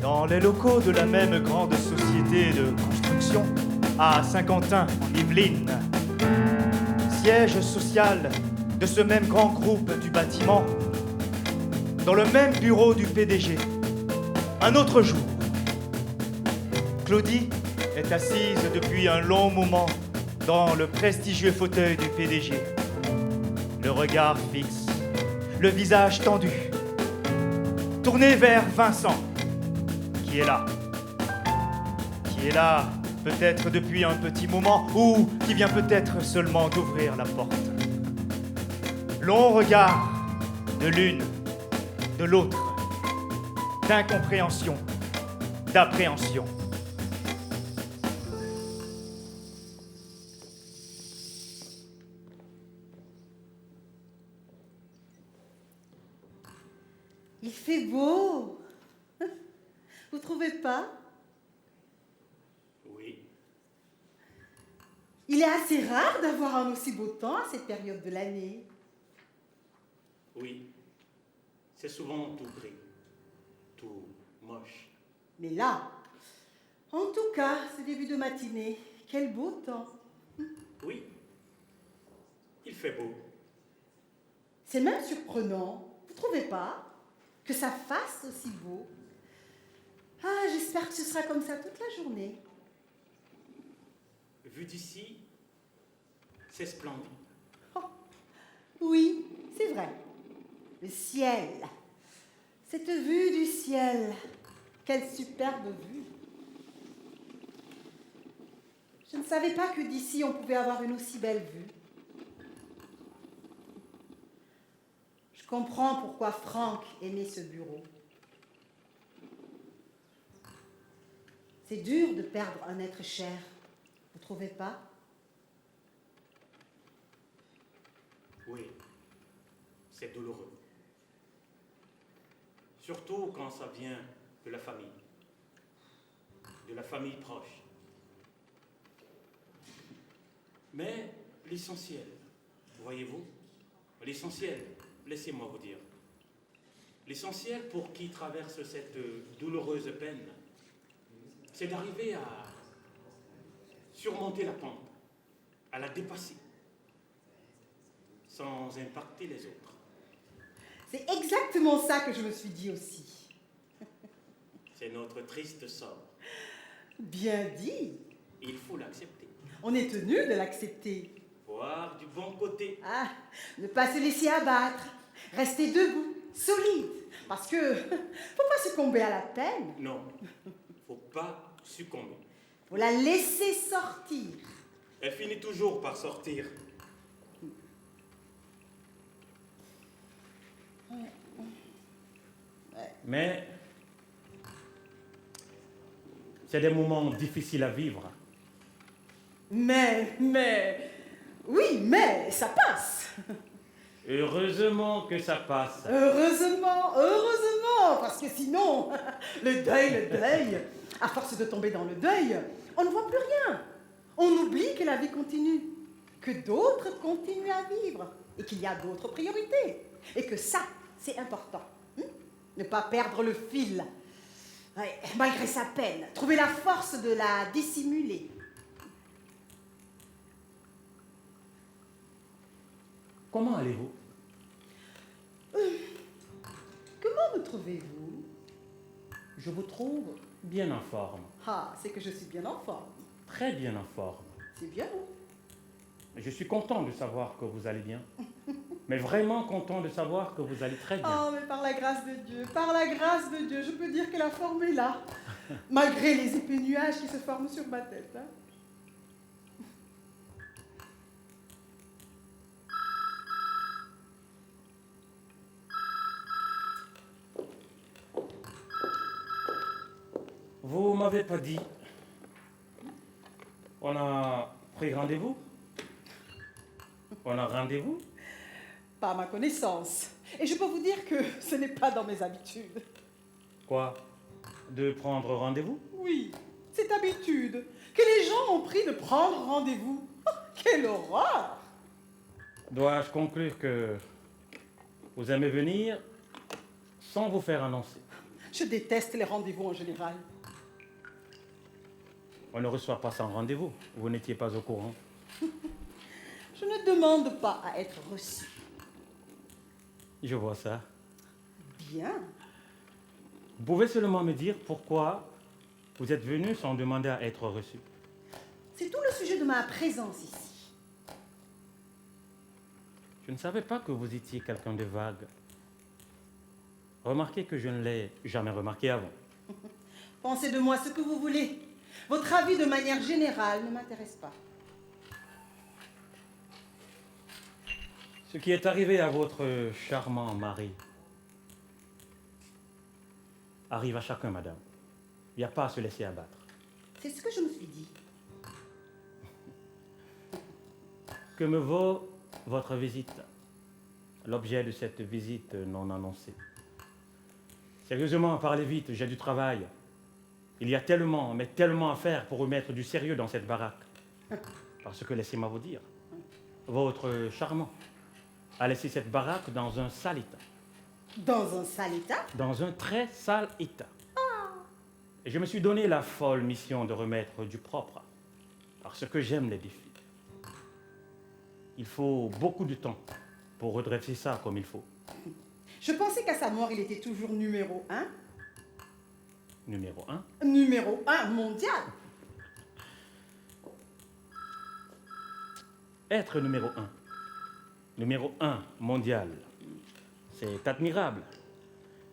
Dans les locaux de la même grande société de construction, à Saint-Quentin, en Yvelines, siège social de ce même grand groupe du bâtiment, dans le même bureau du PDG, un autre jour, Claudie est assise depuis un long moment dans le prestigieux fauteuil du PDG, le regard fixe, le visage tendu, tourné vers Vincent, qui est là, peut-être depuis un petit moment, ou qui vient peut-être seulement d'ouvrir la porte. Long regard de l'une, de l'autre, d'incompréhension, d'appréhension. Il fait beau. Vous trouvez pas? Oui. Il est assez rare d'avoir un aussi beau temps à cette période de l'année. Oui. C'est souvent tout gris, tout moche. Mais là, en tout cas, ce début de matinée, quel beau temps. Oui. Il fait beau. C'est même surprenant, vous trouvez pas, que ça fasse aussi beau? Ah, j'espère que ce sera comme ça toute la journée. Vu d'ici, c'est splendide. Oh, oui, c'est vrai. Le ciel. Cette vue du ciel. Quelle superbe vue. Je ne savais pas que d'ici on pouvait avoir une aussi belle vue. Je comprends pourquoi Franck aimait ce bureau. C'est dur de perdre un être cher, vous trouvez pas? Oui. c'est douloureux. Surtout quand ça vient de la famille proche. Mais l'essentiel, voyez-vous, l'essentiel, laissez-moi vous dire, l'essentiel pour qui traverse cette douloureuse peine, c'est d'arriver à surmonter la pente, à la dépasser, sans impacter les autres. C'est exactement ça que je me suis dit aussi. C'est notre triste sort. Bien dit. Il faut l'accepter. On est tenu de l'accepter. Voir du bon côté. Ah, ne pas se laisser abattre. Rester debout, solide. Parce que faut pas succomber à la peine. Non, faut pas succomber. Faut la laisser sortir. Elle finit toujours par sortir. Mais c'est des moments difficiles à vivre. Oui, mais ça passe. Heureusement que ça passe. Heureusement, parce que sinon, le deuil, à force de tomber dans le deuil, on ne voit plus rien. On oublie que la vie continue, que d'autres continuent à vivre et qu'il y a d'autres priorités. Et que ça, c'est important. Ne pas perdre le fil. Ouais, malgré sa peine, trouver la force de la dissimuler. Comment allez-vous? Comment me trouvez-vous? Je vous trouve bien en forme. Ah, c'est que je suis bien en forme. Très bien en forme. C'est bien. Je suis content de savoir que vous allez bien. Mais vraiment content de savoir que vous allez très bien. Oh, mais par la grâce de Dieu, je peux dire que la forme est là. Malgré les épais nuages qui se forment sur ma tête. Hein. Vous m'avez pas dit. On a pris rendez-vous? On a rendez-vous? Pas à ma connaissance. Et je peux vous dire que ce n'est pas dans mes habitudes. Quoi? De prendre rendez-vous? Oui, c'est habitude que les gens ont pris de prendre rendez-vous. Oh, quelle horreur! Dois-je conclure que vous aimez venir sans vous faire annoncer? Je déteste les rendez-vous en général. On ne reçoit pas sans rendez-vous. Vous n'étiez pas au courant. Je ne demande pas à être reçue. Je vois ça. Bien. Vous pouvez seulement me dire pourquoi vous êtes venu sans demander à être reçu? C'est tout le sujet de ma présence ici. Je ne savais pas que vous étiez quelqu'un de vague. Remarquez que je ne l'ai jamais remarqué avant. Pensez de moi ce que vous voulez. Votre avis de manière générale ne m'intéresse pas. Ce qui est arrivé à votre charmant mari arrive à chacun, madame. Il n'y a pas à se laisser abattre. C'est ce que je me suis dit. Que me vaut votre visite? L'objet de cette visite non annoncée. Sérieusement, parlez vite, j'ai du travail. Il y a tellement, mais tellement à faire pour remettre du sérieux dans cette baraque. Parce que, laissez-moi vous dire, votre charmant a laissé cette baraque dans un sale état. Dans un sale état? Dans un très sale état. Et je me suis donné la folle mission de remettre du propre. Parce que j'aime les défis. Il faut beaucoup de temps pour redresser ça comme il faut. Je pensais qu'à sa mort, il était toujours numéro 1. Numéro 1. Numéro 1 mondial. Être numéro 1. Numéro 1 mondial. C'est admirable.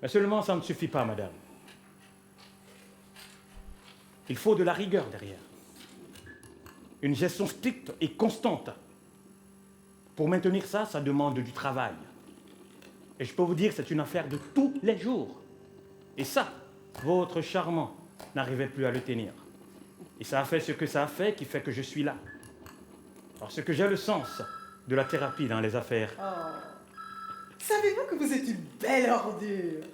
Mais seulement ça ne suffit pas, madame. Il faut de la rigueur derrière. Une gestion stricte et constante. Pour maintenir ça, ça demande du travail. Et je peux vous dire que c'est une affaire de tous les jours. Et ça, votre charmant n'arrivait plus à le tenir. Et ça a fait ce que ça a fait qui fait que je suis là. Parce que j'ai le sens de la thérapie dans les affaires. Oh. Savez-vous que vous êtes une belle ordure?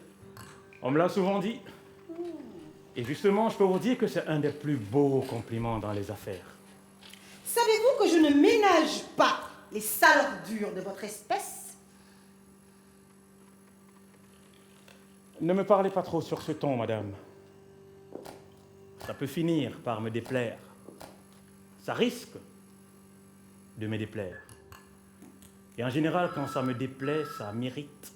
On me l'a souvent dit. Et justement, je peux vous dire que c'est un des plus beaux compliments dans les affaires. Savez-vous que je ne ménage pas les sales ordures de votre espèce? Ne me parlez pas trop sur ce ton, madame. Ça peut finir par me déplaire. Ça risque de me déplaire. Et en général, quand ça me déplaît, ça m'irrite.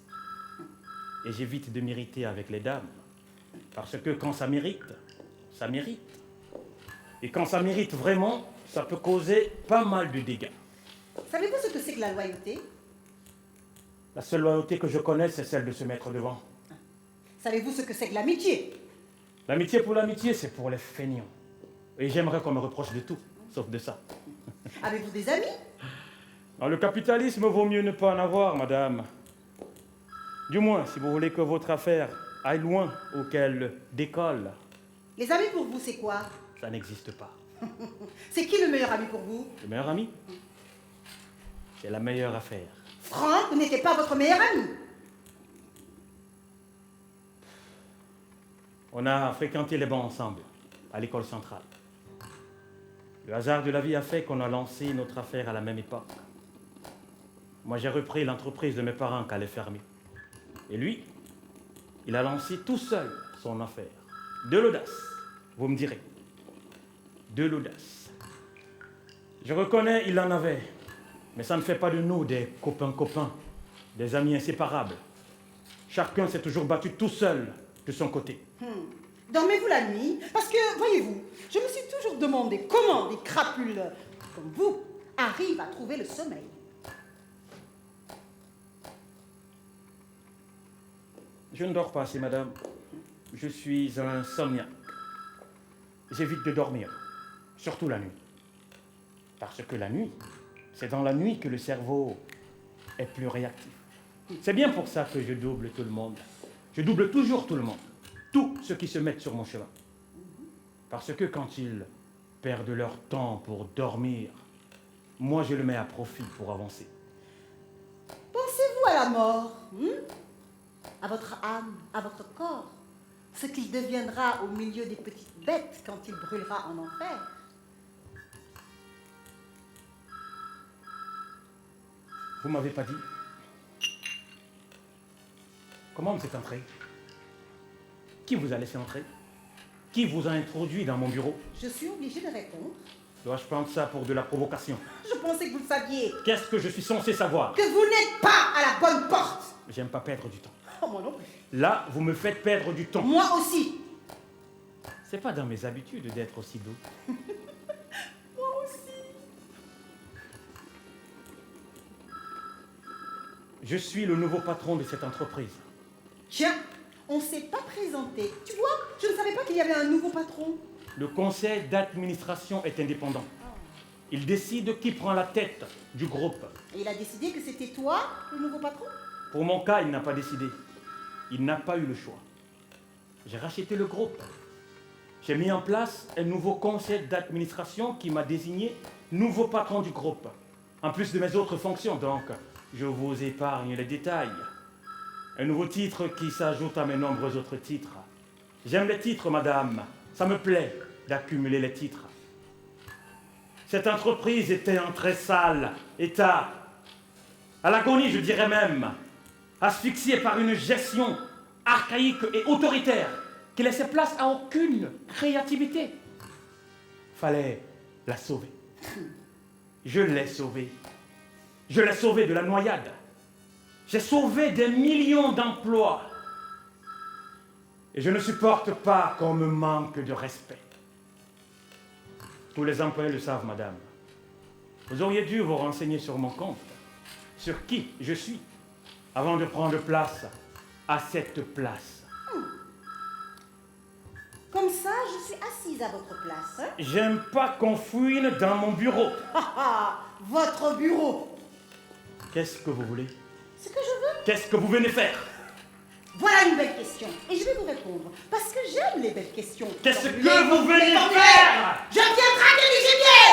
Et j'évite de m'irriter avec les dames. Parce que quand ça m'irrite, ça m'irrite. Et quand ça m'irrite vraiment, ça peut causer pas mal de dégâts. Savez-vous ce que c'est que la loyauté? La seule loyauté que je connais, c'est celle de se mettre devant. Savez-vous ce que c'est que l'amitié? L'amitié pour l'amitié, c'est pour les feignants. Et j'aimerais qu'on me reproche de tout, sauf de ça. Avez-vous des amis? Dans le capitalisme, vaut mieux ne pas en avoir, madame. Du moins, si vous voulez que votre affaire aille loin ou qu'elle décolle, Les amis pour vous, c'est quoi? ça n'existe pas. C'est qui le meilleur ami pour vous? Le meilleur ami, c'est la meilleure affaire. Franck n'était pas votre meilleur ami. On a fréquenté les bancs ensemble, à l'école centrale. Le hasard de la vie a fait qu'on a lancé notre affaire à la même époque. Moi, j'ai repris l'entreprise de mes parents qui allait fermer. Et lui, il a lancé tout seul son affaire. De l'audace, vous me direz. De l'audace. Je reconnais, il en avait. Mais ça ne fait pas de nous des copains-copains, des amis inséparables. Chacun s'est toujours battu tout seul de son côté. Dormez-vous la nuit? Parce que, voyez-vous, je me suis toujours demandé comment des crapules comme vous arrivent à trouver le sommeil. Je ne dors pas assez, madame. Je suis un insomniaque. J'évite de dormir, surtout la nuit. Parce que la nuit, c'est dans la nuit que le cerveau est plus réactif. C'est bien pour ça que je double tout le monde. Je double toujours tout le monde. Tous ceux qui se mettent sur mon chemin. Parce que quand ils perdent leur temps pour dormir, moi je le mets à profit pour avancer. Pensez-vous à la mort? À votre âme, à votre corps? Ce qu'il deviendra au milieu des petites bêtes quand il brûlera en enfer? Vous m'avez pas dit. Comment vous êtes entré? Qui vous a laissé entrer? Qui vous a introduit dans mon bureau? Je suis obligée de répondre. Dois-je prendre ça pour de la provocation? Je pensais que vous le saviez. Qu'est-ce que je suis censé savoir? Que vous n'êtes pas à la bonne porte. J'aime pas perdre du temps. Oh, moi non plus. Là, vous me faites perdre du temps. Moi aussi. C'est pas dans mes habitudes d'être aussi doux. Moi aussi. Je suis le nouveau patron de cette entreprise. Tiens, on ne s'est pas présenté. Tu vois, je ne savais pas qu'il y avait un nouveau patron. Le conseil d'administration est indépendant. Il décide qui prend la tête du groupe. Et il a décidé que c'était toi, le nouveau patron? Pour mon cas, il n'a pas décidé. Il n'a pas eu le choix. J'ai racheté le groupe. J'ai mis en place un nouveau conseil d'administration qui m'a désigné nouveau patron du groupe. En plus de mes autres fonctions, donc, je vous épargne les détails. Un nouveau titre qui s'ajoute à mes nombreux autres titres. J'aime les titres, madame. Ça me plaît d'accumuler les titres. Cette entreprise était en très sale état. À l'agonie, je dirais même. Asphyxiée par une gestion archaïque et autoritaire qui laissait place à aucune créativité. Fallait la sauver. Je l'ai sauvée. Je l'ai sauvée de la noyade. J'ai sauvé des millions d'emplois. Et je ne supporte pas qu'on me manque de respect. Tous les employés le savent, madame. Vous auriez dû vous renseigner sur mon compte, sur qui je suis, avant de prendre place à cette place. Comme ça, je suis assise à votre place. Hein? J'aime pas qu'on fouine dans mon bureau. Votre bureau. Qu'est-ce que vous voulez? Ce que je veux? Qu'est-ce que vous venez faire? Voilà une belle question. Et je vais vous répondre. Parce que j'aime les belles questions. Qu'est-ce Donc, que vous venez faire? Je viens traquer du gibier.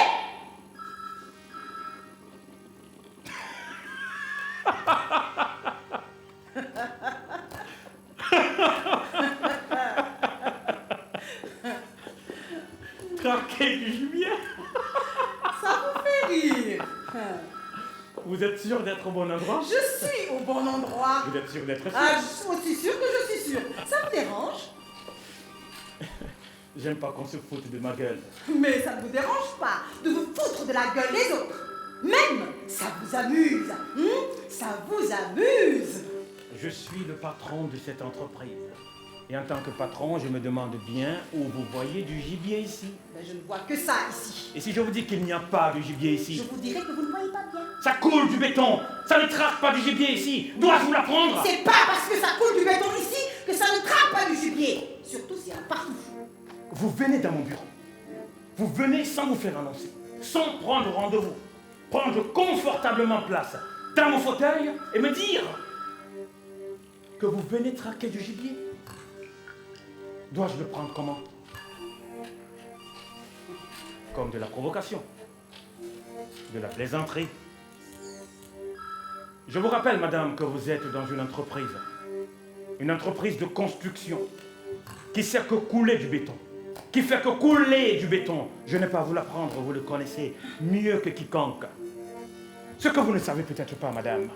traquer du gibier. Ça vous fait rire. Vous êtes sûr d'être au bon endroit? Je suis au bon endroit. Vous êtes sûr d'être sûr? Ah, je suis aussi sûre que je suis sûre. Ça me dérange. J'aime pas qu'on se foute de ma gueule. Mais ça ne vous dérange pas de vous foutre de la gueule des autres. Même, ça vous amuse. Ça vous amuse. Je suis le patron de cette entreprise. Et en tant que patron, je me demande bien où vous voyez du gibier ici. Mais je ne vois que ça ici. Et si je vous dis qu'il n'y a pas de gibier Je ici? vous dirais que vous ne voyez pas bien. Ça coule du béton. Ça ne traque pas du gibier ici. Dois-je vous l'apprendre? C'est pas parce que ça coule du béton ici que ça ne traque pas du gibier. Surtout s'il y en a partout. Vous venez dans mon bureau. Vous venez sans vous faire annoncer. Sans prendre rendez-vous. Prendre confortablement place dans mon fauteuil et me dire que vous venez traquer du gibier. Dois-je le prendre comment? Comme de la provocation, de la plaisanterie. Je vous rappelle, madame, que vous êtes dans une entreprise de construction, qui sert que couler du béton, qui fait que couler du béton. Je n'ai pas à vous l'apprendre, vous le connaissez mieux que quiconque. Ce que vous ne savez peut-être pas, madame,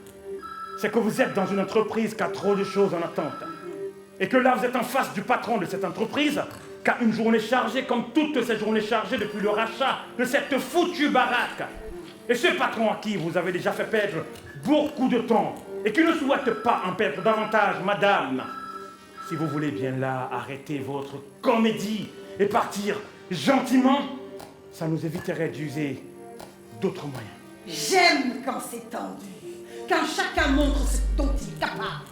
c'est que vous êtes dans une entreprise qui a trop de choses en attente. Et que là, vous êtes en face du patron de cette entreprise, qui a une journée chargée comme toutes ces journées chargées depuis le rachat de cette foutue baraque. Et ce patron à qui vous avez déjà fait perdre beaucoup de temps, et qui ne souhaite pas en perdre davantage, madame, si vous voulez bien là arrêter votre comédie et partir gentiment, ça nous éviterait d'user d'autres moyens. J'aime quand c'est tendu. Quand chacun montre ce dont il est capable.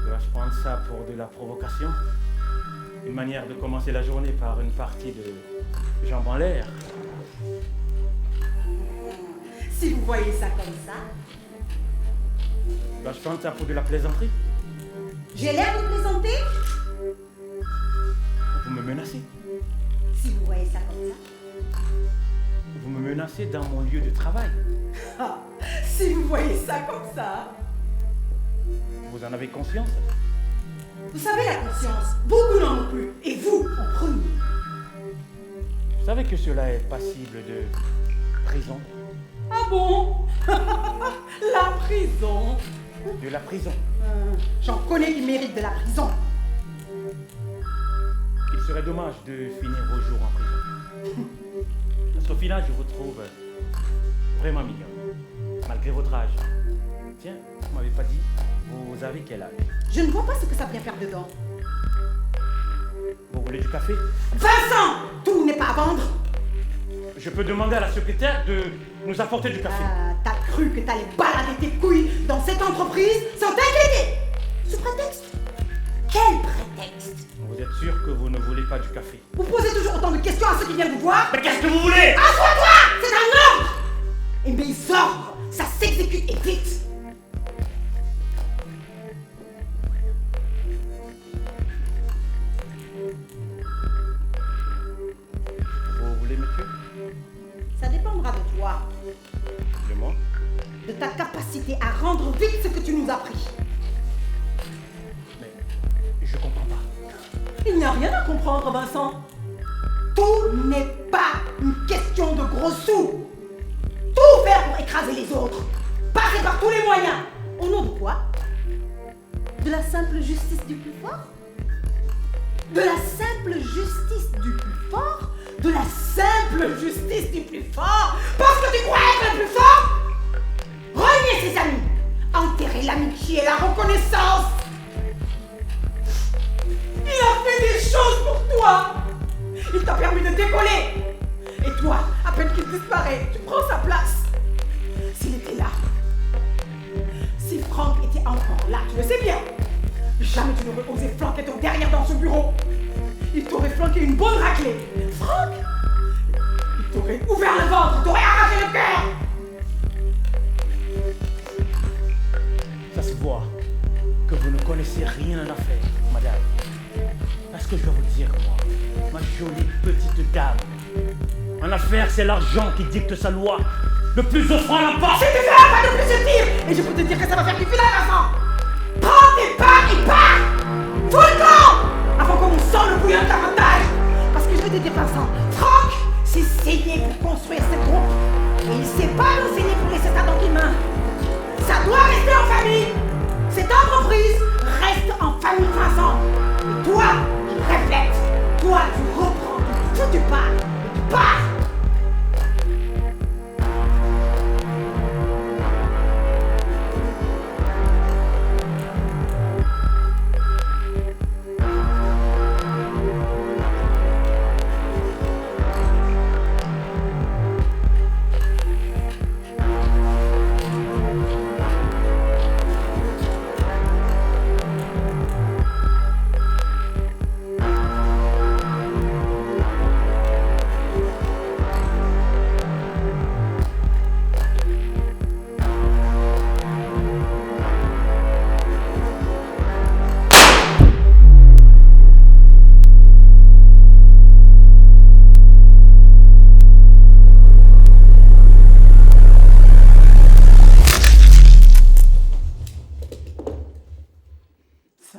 Dois-je prendre ça pour de la provocation? Une manière de commencer la journée par une partie de jambes en l'air? Si vous voyez ça comme ça, Dois-je prendre ça pour de la plaisanterie? j'ai l'air de plaisanter. Vous me menacez? Si vous voyez ça comme ça. Vous me menacez dans mon lieu de travail? Ah, si vous voyez ça comme ça. Vous en avez conscience? Vous savez la conscience, beaucoup n'en ont plus. Et vous, en premier. Vous savez que cela est passible de prison? Ah bon? La prison. De la prison. J'en connais qui méritent de la prison. Il serait dommage de finir vos jours en prison. Parce qu'au final, je vous trouve vraiment mignon. Malgré votre âge. Tiens, vous m'avez pas dit, vous avez quel âge? Je ne vois pas ce que ça vient faire dedans. Vous voulez du café? Vincent! Tout n'est pas à vendre. Je peux demander à la secrétaire de nous apporter du café. T'as cru que t'allais balader tes couilles dans cette entreprise sans t'inquiéter? Sous prétexte? Quel prétexte? Vous êtes sûr que vous ne voulez pas du café? Vous posez toujours autant de questions à ceux qui viennent vous voir? Mais qu'est-ce que vous voulez? Assois-toi! C'est un ordre! Et mes ordres, ça s'exécute et vite! Vous voulez me tuer? Ça dépendra de toi, De moi? de ta capacité à rendre vite ce que tu nous as pris. Mais je comprends pas. Il n'y a rien à comprendre, Vincent. Tout n'est pas une question de gros sous. Tout faire pour écraser les autres. Passer par tous les moyens. Au nom de quoi? De la simple justice du plus fort? De la simple justice du plus fort? De la simple justice du plus fort? Parce que tu crois être le plus fort? Renier ses amis. Enterrer l'amitié et la reconnaissance. Il a fait des choses pour toi. Il t'a permis de décoller. Et toi, à peine qu'il disparaît, tu prends sa place. S'il était là, si Franck était encore là, tu le sais bien, jamais tu n'aurais osé flanquer ton derrière dans ce bureau. Il t'aurait flanqué une bonne raclée. Franck, il t'aurait ouvert le ventre, t'aurait arraché le cœur. Ça se voit que vous ne connaissez rien en affaires, madame. Parce que je vais vous dire, moi, ma jolie petite dame, en affaires, c'est l'argent qui dicte sa loi. Le plus offrant l'emporte. Si tu fais un pas de plus se dire, et je peux te dire que ça va faire du final, Vincent. Prends tes parts et pars. Tout le camp, avant qu'on nous sente le bouillon de l'avantage. Parce que je vais te dire, Vincent, Franck, s'est saigné pour construire ce groupe. Et il s'est pas enseigné pour laisser ça dans tes mains. Ça doit rester en famille. Cette entreprise reste en famille, Vincent. Et toi, je répète, toi, tu reprends tout, tu pars. Tu pars.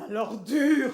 L'ordure.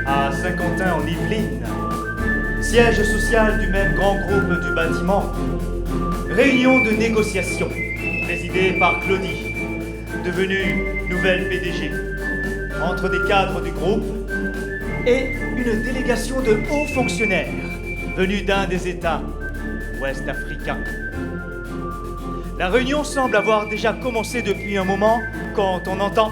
à Saint-Quentin en Yvelines, siège social du même grand groupe du bâtiment, réunion de négociation présidée par Claudie, devenue nouvelle PDG, entre des cadres du groupe et une délégation de hauts fonctionnaires venus d'un des États ouest-africains. La réunion semble avoir déjà commencé depuis un moment quand on entend...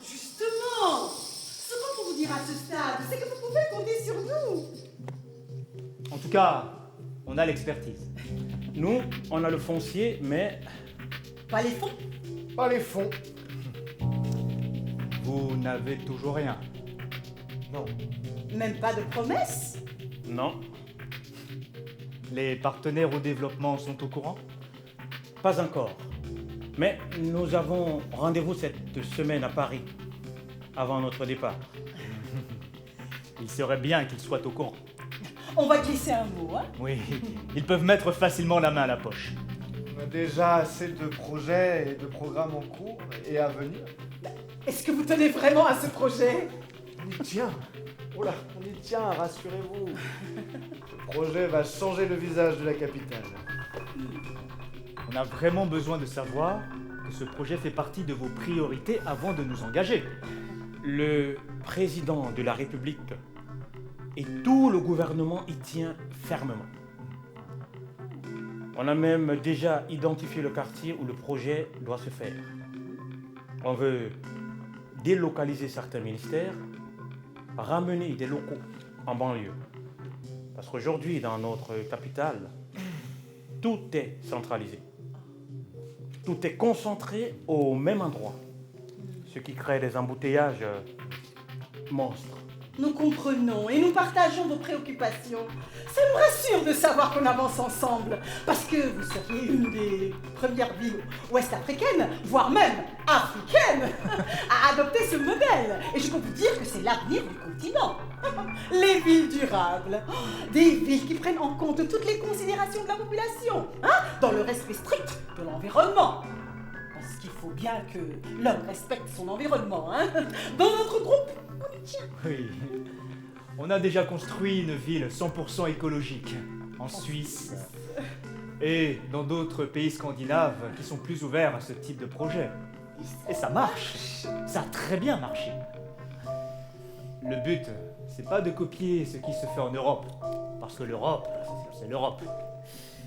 Justement, ce qu'on peut vous dire à ce stade, c'est que vous pouvez compter sur nous. En tout cas, on a l'expertise. Nous, on a le foncier, mais... Pas les fonds. Pas les fonds. Vous n'avez toujours rien. Non. Même pas de promesses. Non, Les partenaires au développement sont au courant? pas encore. Mais nous avons rendez-vous cette semaine à Paris, avant notre départ. Il serait bien qu'ils soient au courant. On va glisser un mot, hein. Oui, ils peuvent mettre facilement la main à la poche. On a déjà assez de projets et de programmes en cours et à venir. Est-ce que vous tenez vraiment à ce projet? On y tient. Oh là, on y tient, rassurez-vous. Ce projet va changer le visage de la capitale. On a vraiment besoin de savoir que ce projet fait partie de vos priorités avant de nous engager. Le président de la République et tout le gouvernement y tient fermement. On a même déjà identifié le quartier où le projet doit se faire. On veut délocaliser certains ministères, ramener des locaux en banlieue. Parce qu'aujourd'hui, dans notre capitale, tout est centralisé. Tout est concentré au même endroit, ce qui crée des embouteillages monstres. Nous comprenons et nous partageons vos préoccupations. Ça nous rassure de savoir qu'on avance ensemble, parce que vous seriez une des premières villes ouest-africaines, voire même africaines, à adopter ce modèle. Et je peux vous dire que c'est l'avenir du continent. Les villes durables, des villes qui prennent en compte toutes les considérations de la population, dans le respect strict de l'environnement. Parce qu'il faut bien que l'homme respecte son environnement. Dans notre groupe, on y tient. Oui. On a déjà construit une ville 100% écologique en Suisse et dans d'autres pays scandinaves qui sont plus ouverts à ce type de projet. Et ça marche. Ça a très bien marché. Le but, c'est pas de copier ce qui se fait en Europe, parce que l'Europe, c'est l'Europe,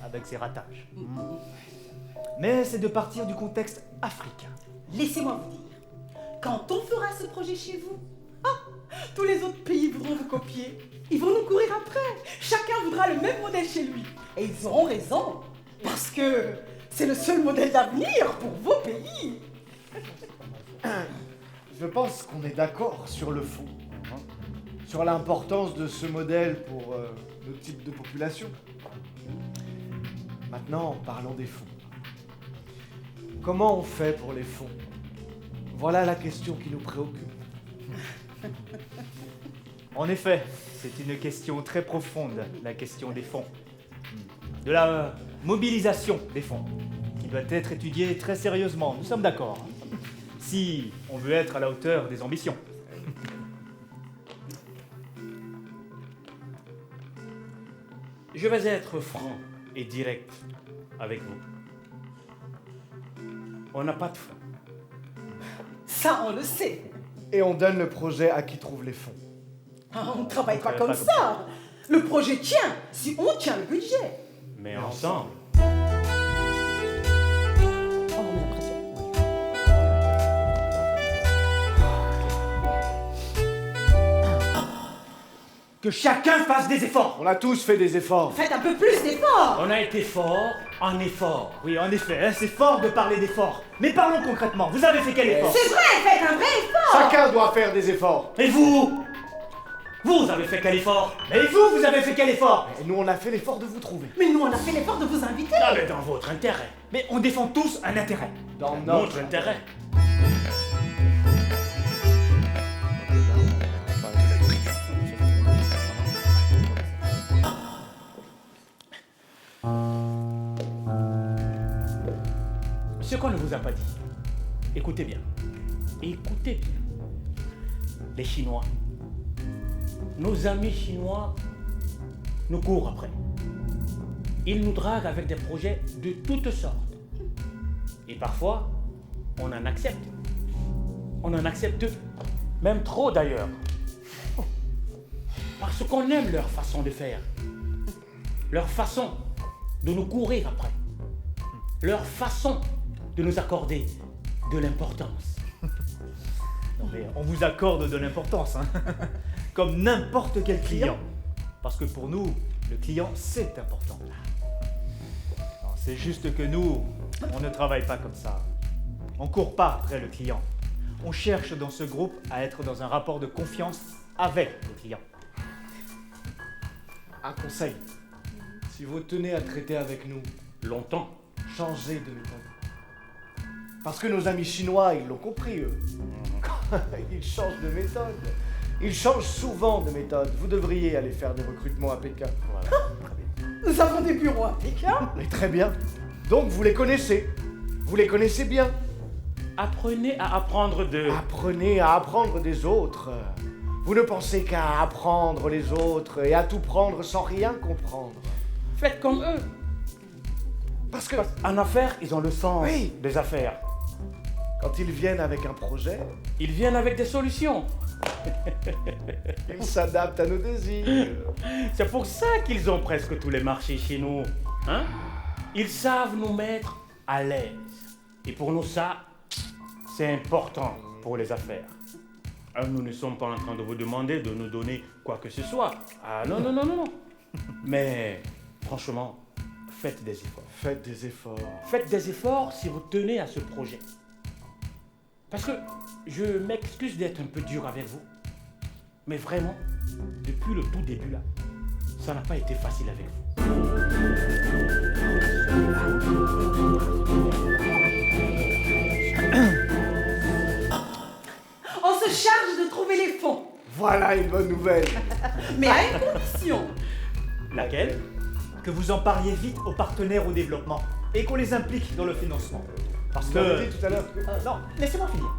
avec ses ratages. Mais c'est de partir du contexte africain. Laissez-moi vous dire, quand on fera ce projet chez vous, tous les autres pays voudront vous copier. Ils vont nous courir après. Chacun voudra le même modèle chez lui. Et ils auront raison, parce que c'est le seul modèle d'avenir pour vos pays. Je pense qu'on est d'accord sur le fond, sur l'importance de ce modèle pour nos types de population. Maintenant, parlons des fonds. Comment on fait pour les fonds? Voilà la question qui nous préoccupe. En effet, c'est une question très profonde, la question des fonds. De la mobilisation des fonds, qui doit être étudiée très sérieusement. Nous sommes d'accord. Si on veut être à la hauteur des ambitions. Je vais être franc et direct avec vous. On n'a pas de fonds. Ça, on le sait. Et on donne le projet à qui trouve les fonds. On ne travaille pas travaille comme pas comme ça. Le projet tient si on tient le budget. Mais ensemble, Oh, on a l'impression. Que chacun fasse des efforts. On a tous fait des efforts. Faites un peu plus d'efforts. on a été fort en effort. Oui, en effet, c'est fort de parler d'efforts. Mais parlons concrètement. Vous avez fait quel effort? C'est vrai, faites un vrai effort. Chacun doit faire des efforts. Et vous? Vous avez fait quel effort? Et vous avez fait quel effort? Et nous, on a fait l'effort de vous trouver. Mais nous, on a fait l'effort de vous inviter. Ah, mais dans votre intérêt. Mais on défend tous un intérêt. Dans Notre intérêt. Ce qu'on ne vous a pas dit, écoutez bien. Écoutez bien. Les Chinois, nos amis chinois nous courent après. Ils nous draguent avec des projets de toutes sortes. Et parfois, on en accepte. On en accepte même trop d'ailleurs. Parce qu'on aime leur façon de faire. Leur façon de nous courir après. Leur façon de nous accorder de l'importance. Non mais on vous accorde de l'importance, hein. Comme n'importe quel client. Parce que pour nous, le client, c'est important. Non, c'est juste que nous, on ne travaille pas comme ça. On court pas après le client. On cherche dans ce groupe à être dans un rapport de confiance avec le client. Un conseil. Si vous tenez à traiter avec nous, Longtemps. changez de méthode. Parce que nos amis chinois, ils l'ont compris, eux. Ils changent de méthode. Ils changent souvent de méthode. Vous devriez aller faire des recrutements à Pékin. Nous avons des bureaux à Pékin. Mais très bien. Donc vous les connaissez. Vous les connaissez bien. Apprenez à apprendre de... Apprenez à apprendre des autres. Vous ne pensez qu'à apprendre les autres et à tout prendre sans rien comprendre. Faites comme eux. Parce que En affaires, ils ont le sens Oui. des affaires. quand ils viennent avec un projet, Ils viennent avec des solutions. ils s'adaptent à nos désirs. C'est pour ça qu'ils ont presque tous les marchés chez nous. Hein? Ils savent nous mettre à l'aise. Et pour nous, ça, c'est important pour les affaires. Nous ne sommes pas en train de vous demander de nous donner quoi que ce soit. Ah non, non, non, non, non. Mais franchement, faites des efforts. Faites des efforts. Faites des efforts si vous tenez à ce projet. Parce que je m'excuse d'être un peu dur avec vous. Mais vraiment, depuis le tout début là, ça n'a pas été facile avec vous. On se charge de trouver les fonds. Voilà une bonne nouvelle. Mais à une condition. Laquelle? Que vous en parliez vite aux partenaires au développement et qu'on les implique dans le financement. Parce Vous avez que... dit tout à l'heure que... non, laissez-moi finir.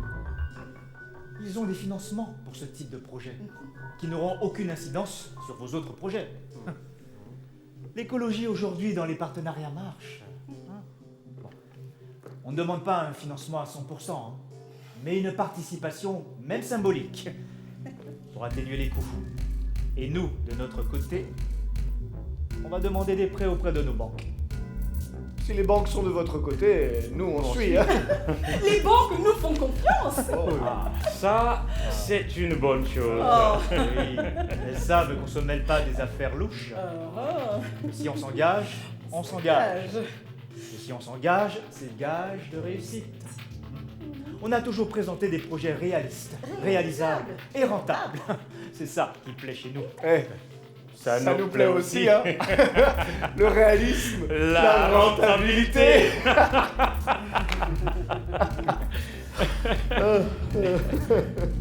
Ils ont des financements pour ce type de projet qui n'auront aucune incidence sur vos autres projets. L'écologie aujourd'hui dans les partenariats marche. Bon. On ne demande pas un financement à 100%, hein, mais une participation, même symbolique, pour atténuer les coûts. Et nous, de notre côté, on va demander des prêts auprès de nos banques. Si les banques sont de votre côté, nous on suit. Hein. Les banques nous font confiance. Ah, ça, c'est une bonne chose. Oh. Oui, elles savent qu'on se mêle pas des affaires louches. Si on s'engage, on s'engage. Et si on s'engage, c'est gage de réussite. On a toujours présenté des projets réalistes, réalisables et rentables. C'est ça qui plaît chez nous. Eh, ça nous plaît aussi, hein. Le réalisme, La rentabilité.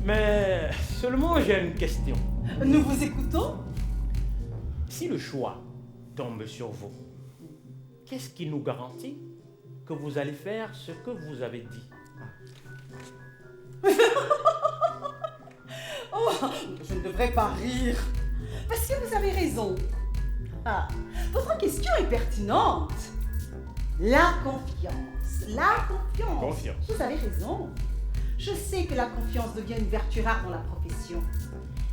Mais seulement j'ai une question. Nous vous écoutons. Si le choix tombe sur vous, qu'est-ce qui nous garantit que vous allez faire ce que vous avez dit? Oh, je ne devrais pas rire. Parce que vous avez raison. Ah, votre question est pertinente. La confiance. La confiance. Confiance. Vous avez raison. Je sais que la confiance devient une vertu rare dans la profession.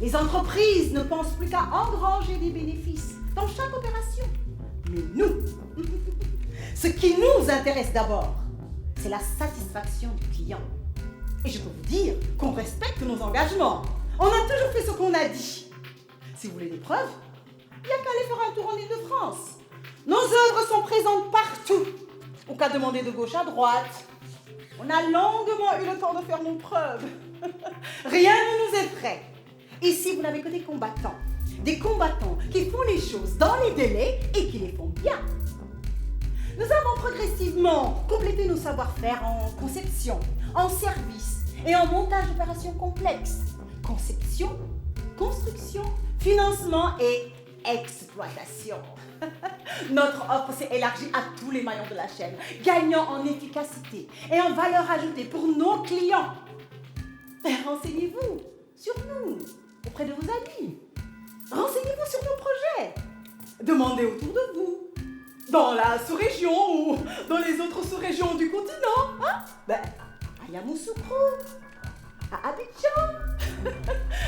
Les entreprises ne pensent plus qu'à engranger des bénéfices dans chaque opération. Mais nous, ce qui nous intéresse d'abord, c'est la satisfaction du client. Et je peux vous dire qu'on respecte nos engagements. On a toujours fait ce qu'on a dit. Si vous voulez des preuves, il n'y a qu'à aller faire un tour en Île-de-France. Nos œuvres sont présentes partout. Au cas demander de gauche à droite. On a longuement eu le temps de faire nos preuves. Rien ne nous effraie. Ici, vous n'avez que des combattants. Des combattants qui font les choses dans les délais et qui les font bien. Nous avons progressivement complété nos savoir-faire en conception, en service et en montage d'opérations complexes. Conception, construction, financement et exploitation. Notre offre s'est élargie à tous les maillons de la chaîne, gagnant en efficacité et en valeur ajoutée pour nos clients. Renseignez-vous sur nous, auprès de vos amis. Renseignez-vous sur nos projets. Demandez autour de vous. Dans la sous-région ou dans les autres sous-régions du continent. Hein? À Yamoussoukro, à Abidjan,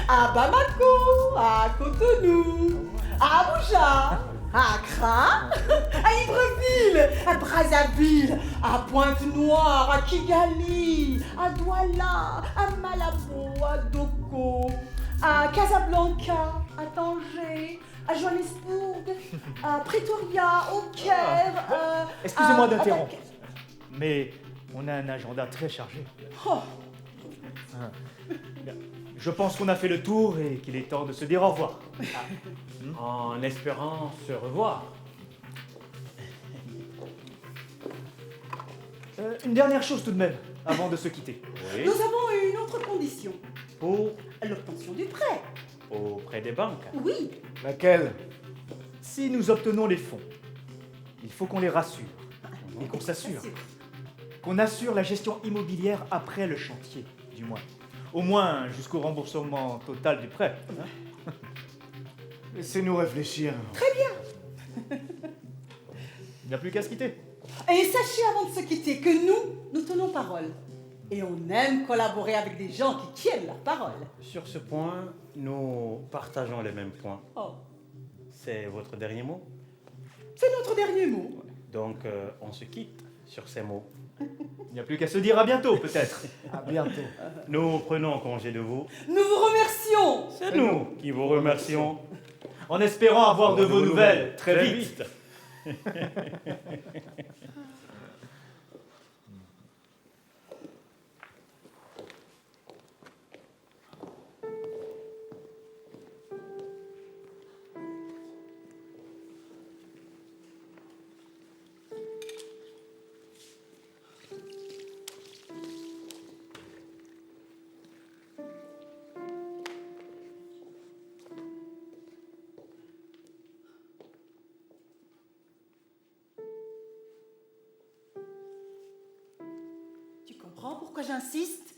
à Bamako, à Cotonou, à Abuja, à Accra, à Libreville, à Brazzaville, à Pointe-Noire, à Kigali, à Douala, à Malabo, à Doko, à Casablanca, à Tanger, à Johannesburg, à Pretoria, au Caire. Excusez-moi d'interrompre, mais on a un agenda très chargé. Oh. Je pense qu'on a fait le tour et qu'il est temps de se dire au revoir. En espérant se revoir. Une dernière chose tout de même, avant de se quitter. Oui. Nous avons une autre condition. Pour L'obtention du prêt. auprès des banques. Oui. Laquelle? Si nous obtenons les fonds, il faut qu'on les rassure et qu'on s'assure. Qu'on assure la gestion immobilière après le chantier, du moins. Au moins jusqu'au remboursement total du prêt. Laissez-nous réfléchir. Il n'y a plus qu'à se quitter. Et sachez avant de se quitter que nous tenons parole. Et on aime collaborer avec des gens qui tiennent leur parole. Sur ce point, nous partageons les mêmes points. Oh, C'est votre dernier mot? c'est notre dernier mot. Donc, on se quitte sur ces mots. Il n'y a plus qu'à se dire à bientôt, peut-être. À bientôt. Nous prenons congé de vous. Nous vous remercions. C'est nous qui vous remercions. En espérant avoir de vos nouvelles très vite. comprends pourquoi j'insiste?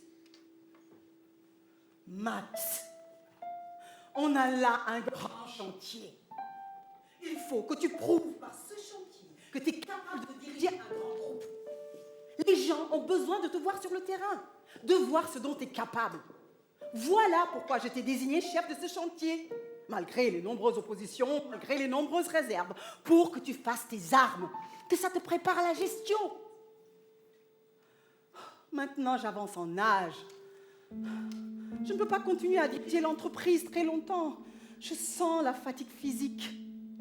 Max, on a là un grand chantier. Il faut que tu prouves par ce chantier que tu es capable de diriger un grand groupe. Les gens ont besoin de te voir sur le terrain, de voir ce dont tu es capable. Voilà pourquoi je t'ai désigné chef de ce chantier, malgré les nombreuses oppositions, malgré les nombreuses réserves, pour que tu fasses tes armes, que ça te prépare à la gestion. Maintenant, j'avance en âge. Je ne peux pas continuer à diriger l'entreprise très longtemps. Je sens la fatigue physique,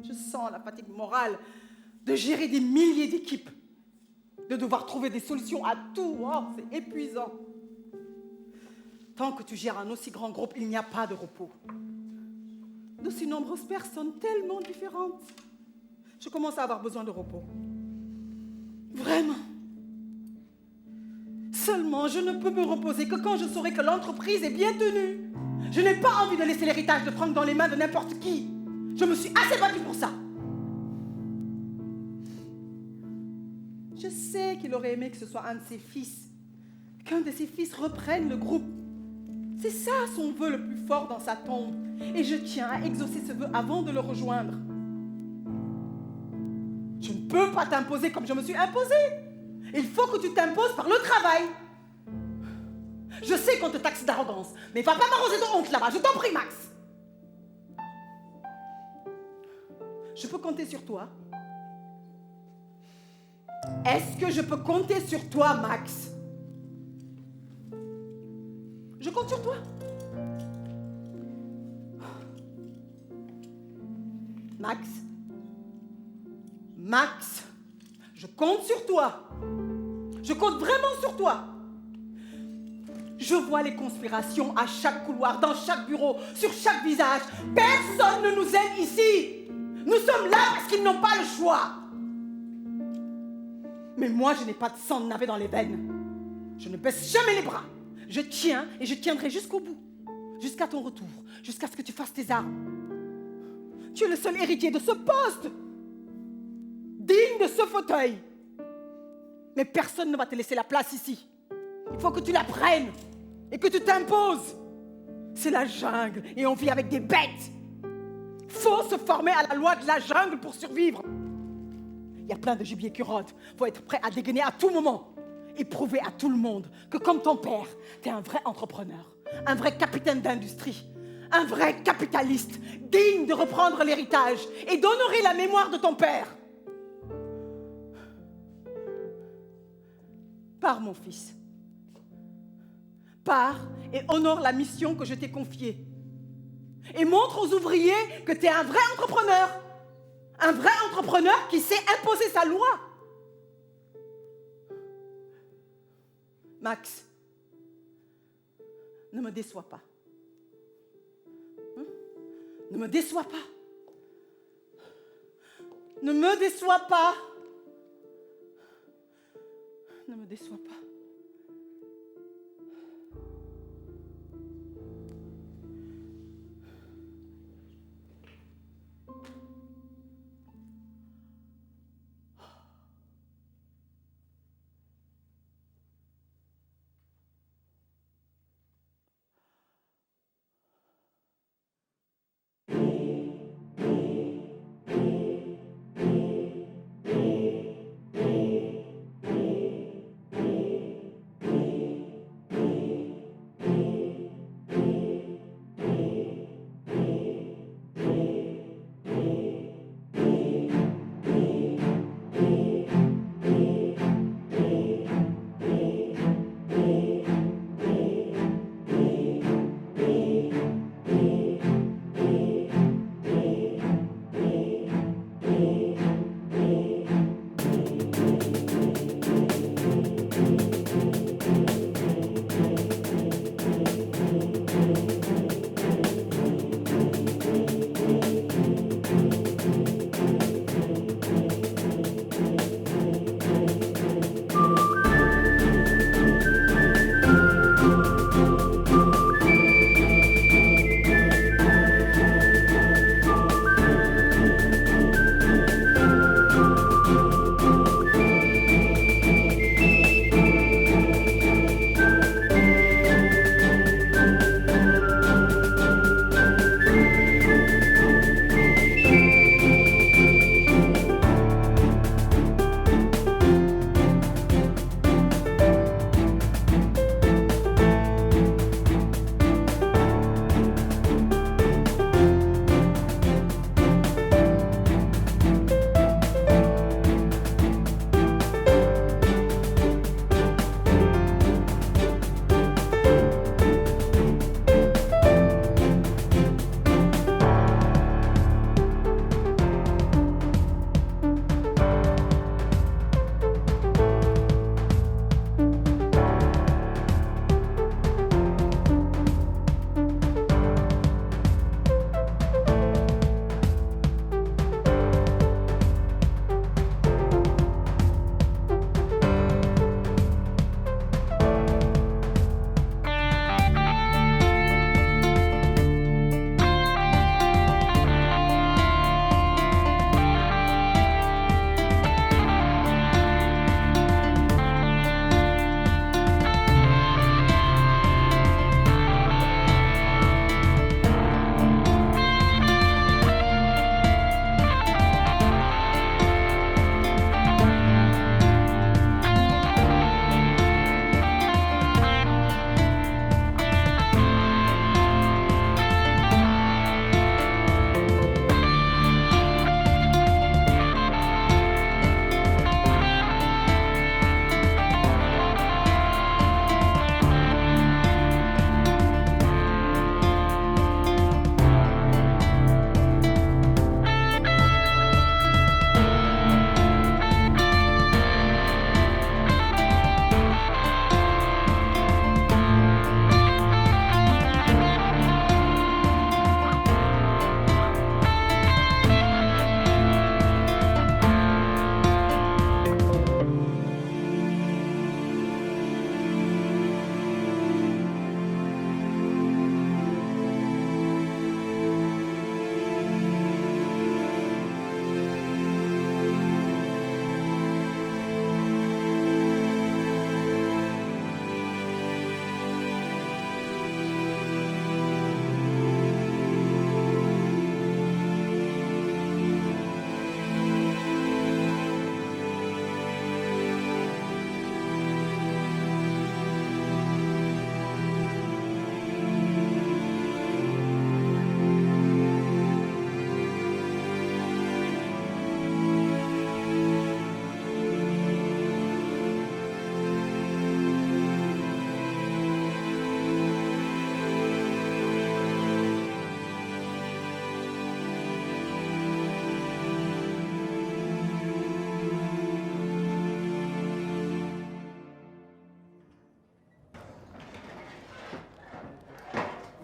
je sens la fatigue morale de gérer des milliers d'équipes, de devoir trouver des solutions à tout. Oh, c'est épuisant. Tant que tu gères un aussi grand groupe, il n'y a pas de repos. D'aussi nombreuses personnes tellement différentes. Je commence à avoir besoin de repos. Vraiment. Seulement, je ne peux me reposer que quand je saurai que l'entreprise est bien tenue. Je n'ai pas envie de laisser l'héritage de Franck dans les mains de n'importe qui. Je me suis assez battue pour ça. Je sais qu'il aurait aimé que ce soit un de ses fils, qu'un de ses fils reprenne le groupe. C'est ça son vœu le plus fort dans sa tombe. Et je tiens à exaucer ce vœu avant de le rejoindre. Je ne peux pas t'imposer comme je me suis imposée. Il faut que tu t'imposes par le travail. Je sais qu'on te taxe d'arrogance, mais va pas m'arroser de honte là-bas, je t'en prie, Max. Je peux compter sur toi. Est-ce que je peux compter sur toi, Max? Je compte sur toi. Max. Max, je compte sur toi. Je compte vraiment sur toi. Je vois les conspirations à chaque couloir, dans chaque bureau, sur chaque visage. Personne ne nous aime ici. Nous sommes là parce qu'ils n'ont pas le choix. Mais moi, je n'ai pas de sang de navet dans les veines. Je ne baisse jamais les bras. Je tiens et je tiendrai jusqu'au bout. Jusqu'à ton retour. Jusqu'à ce que tu fasses tes armes. Tu es le seul héritier de ce poste. Digne de ce fauteuil. Mais personne ne va te laisser la place ici. Il faut que tu la prennes et que tu t'imposes. C'est la jungle et on vit avec des bêtes. Faut se former à la loi de la jungle pour survivre. Il y a plein de gibier qui rôdent. Faut être prêt à dégainer à tout moment et prouver à tout le monde que comme ton père, t'es un vrai entrepreneur, un vrai capitaine d'industrie, un vrai capitaliste, digne de reprendre l'héritage et d'honorer la mémoire de ton père. Pars, mon fils. Pars et honore la mission que je t'ai confiée. Et montre aux ouvriers que tu es un vrai entrepreneur. Un vrai entrepreneur qui sait imposer sa loi. Max, ne me déçois pas. Ne me déçois pas. Ne me déçois pas. Ne me déçois pas.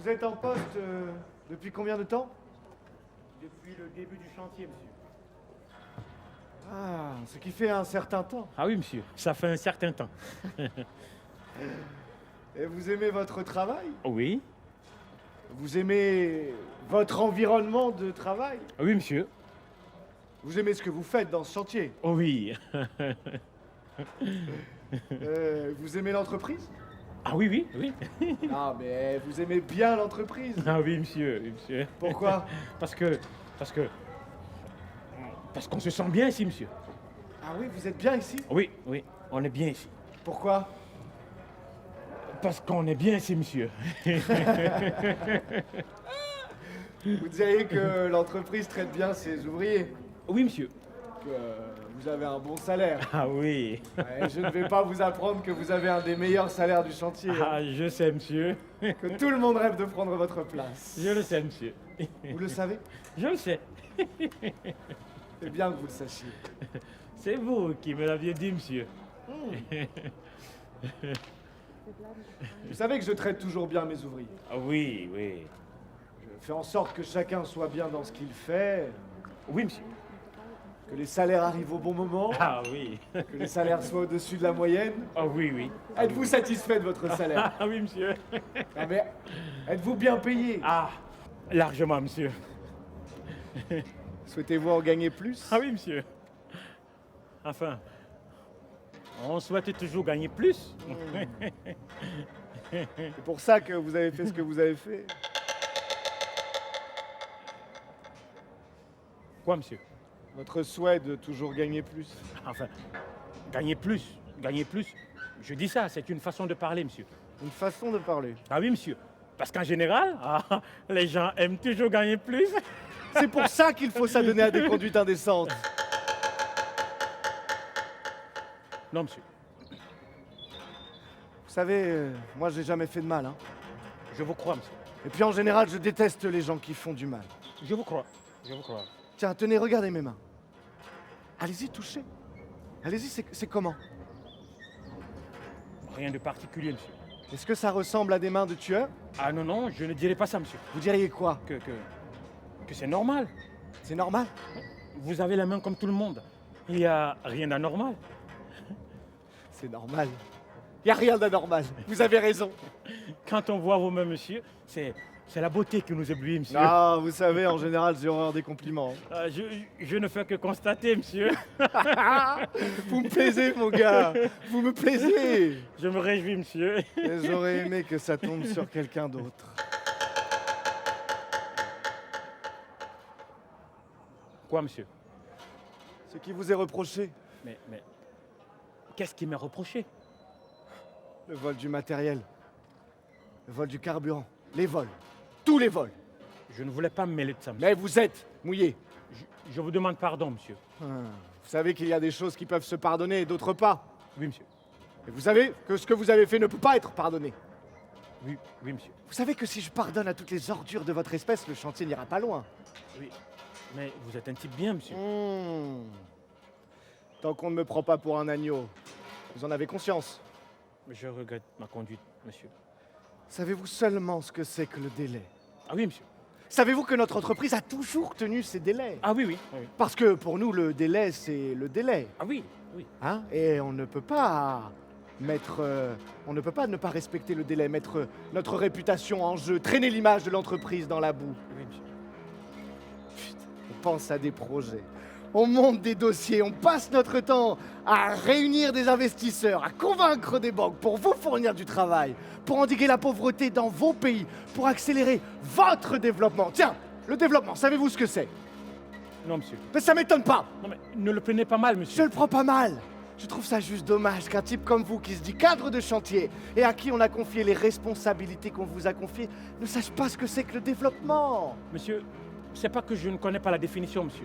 Vous êtes en poste depuis combien de temps? Depuis le début du chantier, monsieur. Ah, ce qui fait un certain temps. Ah oui, monsieur, ça fait un certain temps. Et vous aimez votre travail? Oui. Vous aimez votre environnement de travail? Oui, monsieur. Vous aimez ce que vous faites dans ce chantier? Oh oui. Vous aimez l'entreprise? Ah oui, oui, oui. Ah, mais vous aimez bien l'entreprise. Ah oui, monsieur, oui, monsieur. Pourquoi? Parce qu'on se sent bien ici, monsieur. Ah oui, vous êtes bien ici? Oui, oui, on est bien ici. Pourquoi? Parce qu'on est bien ici, monsieur. Vous diriez que l'entreprise traite bien ses ouvriers, Oui, monsieur. que vous avez un bon salaire. Ah oui. Ouais, je ne vais pas vous apprendre que vous avez un des meilleurs salaires du chantier, hein, Ah, je sais, monsieur. que tout le monde rêve de prendre votre place. Je le sais, monsieur. Vous le savez? Je le sais. C'est bien que vous le sachiez. C'est vous qui me l'aviez dit, monsieur. Vous savez que je traite toujours bien mes ouvriers. Ah oui, oui. Je fais en sorte que chacun soit bien dans ce qu'il fait, Oui, monsieur. que les salaires arrivent au bon moment, Ah oui. que les salaires soient au-dessus de la moyenne. Ah oui, oui. Êtes-vous satisfait de votre salaire? Ah oui, monsieur. Ah mais êtes-vous bien payé? Ah, largement, monsieur. Souhaitez-vous en gagner plus? Ah oui, monsieur. Enfin, on souhaite toujours gagner plus. C'est pour ça que vous avez fait ce que vous avez fait. Quoi, monsieur? Votre souhait de toujours gagner plus. Enfin, gagner plus, gagner plus. Je dis ça, c'est une façon de parler, monsieur. Une façon de parler. Ah oui, monsieur. Parce qu'en général, les gens aiment toujours gagner plus. C'est pour ça qu'il faut s'adonner à des conduites indécentes. Non, monsieur. Vous savez, moi j'ai jamais fait de mal, hein. Je vous crois, monsieur. Et puis en général, je déteste les gens qui font du mal. Je vous crois. Je vous crois. Tiens, tenez, regardez mes mains. Allez-y, touchez. Allez-y, c'est comment? Rien de particulier, monsieur. Est-ce que ça ressemble à des mains de tueurs? Ah non, non, je ne dirais pas ça, monsieur. Vous diriez quoi? Que c'est normal. C'est normal? Vous avez la main comme tout le monde. Il n'y a rien d'anormal. C'est normal. Il n'y a rien d'anormal. Vous avez raison. Quand on voit vos mains, monsieur, c'est la beauté qui nous éblouit, monsieur. Ah, vous savez, en général, j'ai horreur des compliments. Ah, je ne fais que constater, monsieur. Vous me plaisez, mon gars. Vous me plaisez. Je me réjouis, monsieur. Et j'aurais aimé que ça tombe sur quelqu'un d'autre. Quoi, monsieur? Ce qui vous est reproché, Mais qu'est-ce qui m'est reproché? le vol du matériel, le vol du carburant, les vols, tous les vols. Je ne voulais pas me mêler de ça, monsieur. Mais vous êtes mouillé. Je vous demande pardon, monsieur. Vous savez qu'il y a des choses qui peuvent se pardonner et d'autres pas. Oui, monsieur. Et vous savez que ce que vous avez fait ne peut pas être pardonné. Oui, oui, monsieur. Vous savez que si je pardonne à toutes les ordures de votre espèce, le chantier n'ira pas loin. Oui. Mais vous êtes un type bien, monsieur. Tant qu'on ne me prend pas pour un agneau, vous en avez conscience. Je regrette ma conduite, monsieur. Savez-vous seulement ce que c'est que le délai? Ah oui, monsieur. Savez-vous que notre entreprise a toujours tenu ses délais? Ah oui, oui. Oui. Parce que pour nous, le délai, c'est le délai. Ah oui, oui. Hein? Et on ne peut pas on ne peut pas ne pas respecter le délai, mettre notre réputation en jeu, traîner l'image de l'entreprise dans la boue. Oui, monsieur. Putain, on pense à des projets, on monte des dossiers, on passe notre temps à réunir des investisseurs, à convaincre des banques pour vous fournir du travail, pour endiguer la pauvreté dans vos pays, pour accélérer votre développement. Tiens, le développement, savez-vous ce que c'est? Non, monsieur. Mais ça m'étonne pas. Non, mais ne le prenez pas mal, Je monsieur. le prends pas mal. Je trouve ça juste dommage qu'un type comme vous, qui se dit cadre de chantier et à qui on a confié les responsabilités qu'on vous a confiées, ne sache pas ce que c'est que le développement. Monsieur, c'est pas que je ne connais pas la définition, monsieur.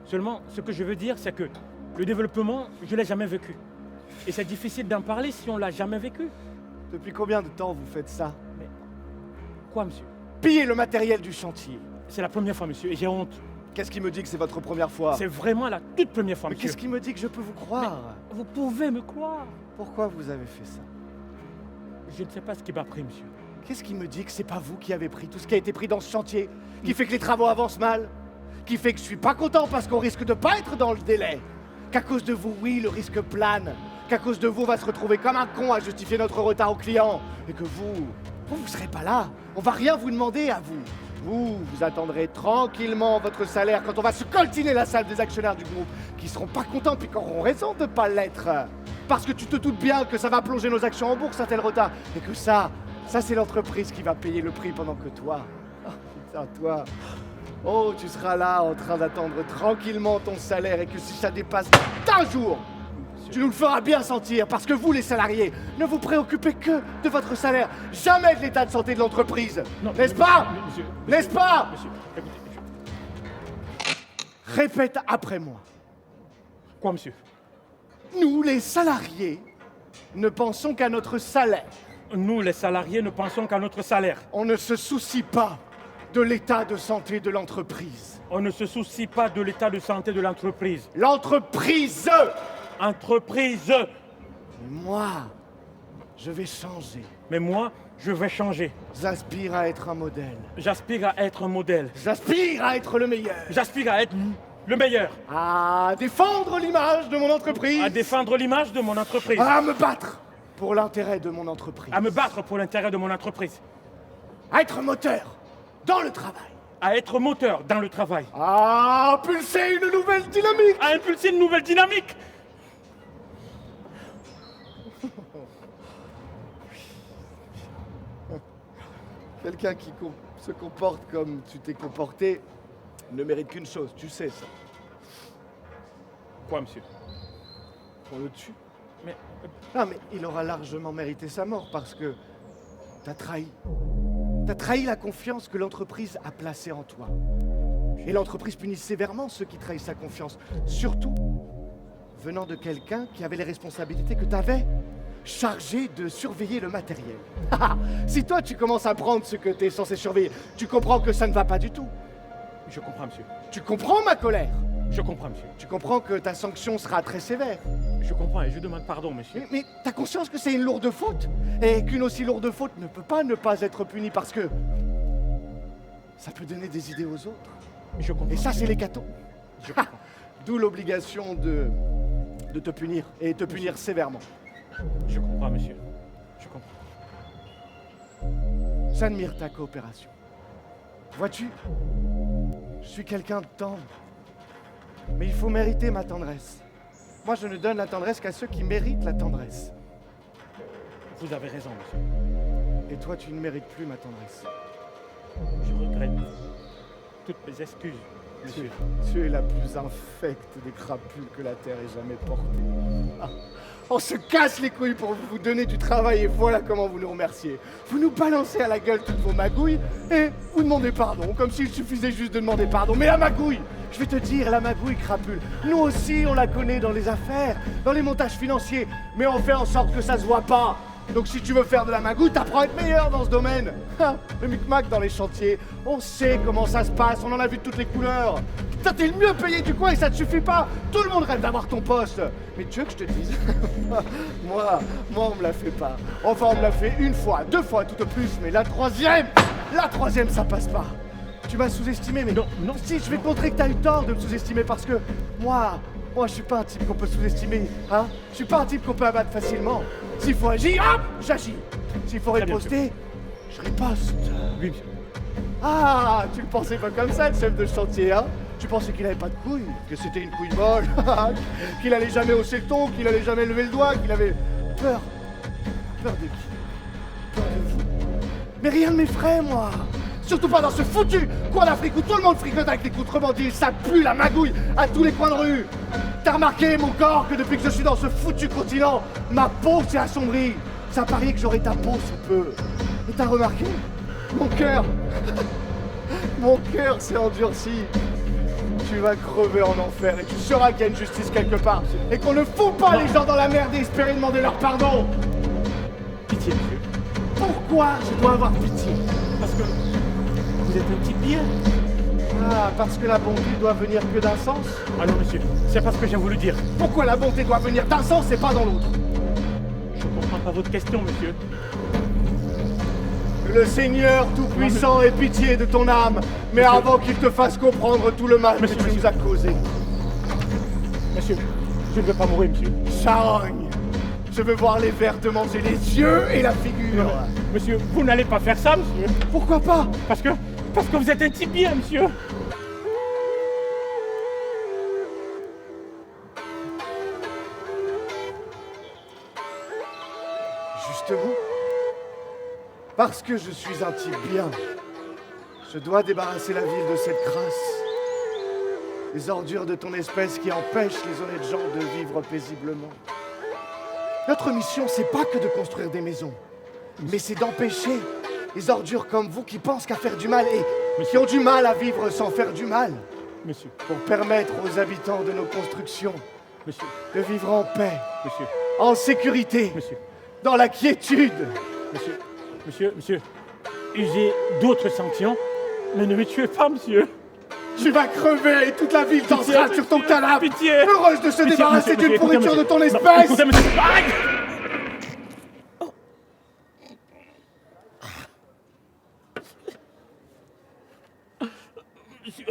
Seulement, ce que je veux dire, c'est que le développement, je ne l'ai jamais vécu. Et c'est difficile d'en parler si on l'a jamais vécu. Depuis combien de temps vous faites ça? Quoi, monsieur? Piller le matériel du chantier. C'est la première fois, monsieur, et j'ai honte. Qu'est-ce qui me dit que c'est votre première fois? C'est vraiment la toute première fois, Mais monsieur. qu'est-ce qui me dit que je peux vous croire? Vous pouvez me croire. Pourquoi vous avez fait ça? Je ne sais pas ce qui m'a pris, monsieur. Qu'est-ce qui me dit que c'est pas vous qui avez pris tout ce qui a été pris dans ce chantier, qui fait que les travaux avancent mal, qui fait que je suis pas content parce qu'on risque de pas être dans le délai, qu'à cause de vous, oui, le risque plane, qu'à cause de vous, on va se retrouver comme un con à justifier notre retard au client, et que vous serez pas là, on va rien vous demander à vous. Vous attendrez tranquillement votre salaire quand on va se coltiner la salle des actionnaires du groupe, qui seront pas contents puis qui auront raison de pas l'être. Parce que tu te doutes bien que ça va plonger nos actions en bourse, un tel retard, et que ça c'est l'entreprise qui va payer le prix pendant que toi, oh putain, toi, oh, tu seras là en train d'attendre tranquillement ton salaire, et que si ça dépasse d'un jour, tu nous le feras bien sentir, parce que vous, les salariés, ne vous préoccupez que de votre salaire, jamais de l'état de santé de l'entreprise. N'est-ce pas? N'est-ce pas? Monsieur, écoutez, Répète après moi. Quoi, monsieur? Nous, les salariés, ne pensons qu'à notre salaire. Nous, les salariés, ne pensons qu'à notre salaire. On ne se soucie pas de l'état de santé de l'entreprise. On ne se soucie pas de l'état de santé de l'entreprise. L'entreprise! Entreprise! Moi, je vais changer. Mais moi, je vais changer. J'aspire à être un modèle. J'aspire à être un modèle. J'aspire à être le meilleur. J'aspire à être le meilleur. À défendre l'image de mon entreprise. À défendre l'image de mon entreprise. À me battre pour l'intérêt de mon entreprise. À me battre pour l'intérêt de mon entreprise. À être moteur dans le travail. À être moteur dans le travail. À impulser une nouvelle dynamique. À impulser une nouvelle dynamique. Quelqu'un qui se comporte comme tu t'es comporté ne mérite qu'une chose, tu sais ça. Quoi, monsieur? On le tue. Mais Non, mais il aura largement mérité sa mort parce que t'as trahi. T'as trahi la confiance que l'entreprise a placée en toi. Et l'entreprise punit sévèrement ceux qui trahissent sa confiance. Surtout venant de quelqu'un qui avait les responsabilités que t'avais, chargé de surveiller le matériel. Si toi tu commences à prendre ce que t'es censé surveiller, tu comprends que ça ne va pas du tout. je comprends, monsieur. Tu comprends ma colère? Je comprends, monsieur. Tu comprends que ta sanction sera très sévère. Je comprends et je demande pardon, monsieur. Mais t'as conscience que c'est une lourde faute? Et qu'une aussi lourde faute ne peut pas ne pas être punie parce que ça peut donner des idées aux autres. Je comprends. Et ça, c'est l'hécatombe. Je comprends. D'où l'obligation de te punir, et te punir sévèrement. Je comprends, monsieur. Je comprends. J'admire ta coopération. Vois-tu, je suis quelqu'un de tendre. Mais il faut mériter ma tendresse. Moi, je ne donne la tendresse qu'à ceux qui méritent la tendresse. Vous avez raison, monsieur. Et toi, tu ne mérites plus ma tendresse. Je regrette toutes mes excuses, monsieur. Tu es la plus infecte des crapules que la terre ait jamais portée. Ah, on se casse les couilles pour vous donner du travail et voilà comment vous nous remerciez. Vous nous balancez à la gueule toutes vos magouilles et vous demandez pardon, comme s'il suffisait juste de demander pardon. Mais la magouille, je vais te dire, la magouille crapule, nous aussi on la connaît dans les affaires, dans les montages financiers, mais on fait en sorte que ça se voit pas. Donc si tu veux faire de la magouille, t'apprends à être meilleur dans ce domaine. Le micmac dans les chantiers, on sait comment ça se passe, on en a vu de toutes les couleurs. Putain, t'es le mieux payé du coin et ça te suffit pas. Tout le monde rêve d'avoir ton poste. Mais tu veux que je te dise, moi on me la fait pas. Enfin on me l'a fait une fois, 2 fois tout au plus, mais la troisième ça passe pas. Tu m'as sous-estimé, mais non, si, je vais te montrer que t'as eu tort de me sous-estimer parce que moi, je suis pas un type qu'on peut sous-estimer, hein. Je suis pas un type qu'on peut abattre facilement. S'il faut agir, hop, j'agis. S'il faut riposter, je riposte. Oui, monsieur. Ah, tu le pensais pas comme ça, le chef de chantier, hein? Tu pensais qu'il avait pas de couilles, que c'était une couille molle, qu'il allait jamais hausser le ton, qu'il allait jamais lever le doigt, qu'il avait peur. Peur de qui? Peur de vous. Mais rien ne m'effraie, moi. Surtout pas dans ce foutu coin d'Afrique où tout le monde fricote avec les contrebandiers, ça pue la magouille à tous les coins de rue. T'as remarqué, mon corps, que depuis que je suis dans ce foutu continent, ma peau s'est assombrie. Ça pariait que j'aurais ta peau sous peu. Et t'as remarqué? Mon cœur s'est endurci. Tu vas crever en enfer et tu sauras qu'il y a une justice quelque part. Et qu'on ne fout pas les gens dans la merde et espérer demander leur pardon. Pitié, monsieur. Pourquoi je dois avoir pitié? Parce que vous êtes un petit bien. Ah, parce que la bonté doit venir que d'un sens? Ah non, monsieur, c'est pas ce que j'ai voulu dire. Pourquoi la bonté doit venir d'un sens et pas dans l'autre? Je comprends pas votre question, monsieur. Le Seigneur Tout-Puissant ait pitié de ton âme, mais avant qu'il te fasse comprendre tout le mal que tu nous as causé. Monsieur, je ne veux pas mourir, monsieur. Charogne, je veux voir les vers te manger les yeux et la figure. Monsieur, vous n'allez pas faire ça, monsieur. Pourquoi pas? Parce que vous êtes un type bien, monsieur. Justement, parce que je suis un type bien, je dois débarrasser la ville de cette crasse. Les ordures de ton espèce qui empêchent les honnêtes gens de vivre paisiblement. Notre mission, c'est pas que de construire des maisons, mais c'est d'empêcher les ordures comme vous qui pensent qu'à faire du mal et qui ont du mal à vivre sans faire du mal. Monsieur, Pour permettre aux habitants de nos constructions monsieur, de vivre en paix, monsieur, en sécurité, monsieur, dans la quiétude. monsieur, usez d'autres sanctions, mais ne me tuez pas, monsieur. Tu vas crever et toute la ville dansera sur ton cadavre. Pitié. Heureuse de se Pitié, débarrasser monsieur, d'une écoutez, pourriture de ton monsieur. Non, espèce. écoutez, monsieur. Aïe. Monsieur.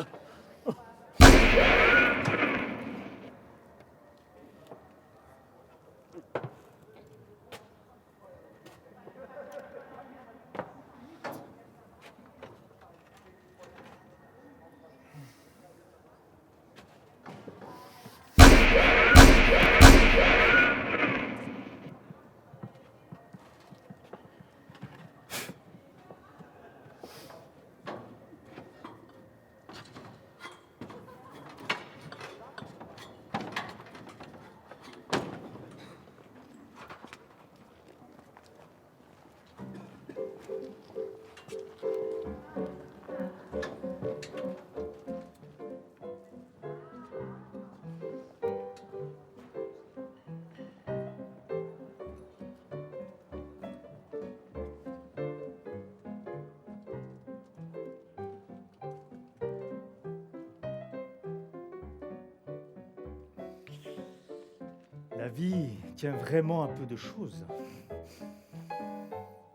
La vie tient vraiment un peu de choses.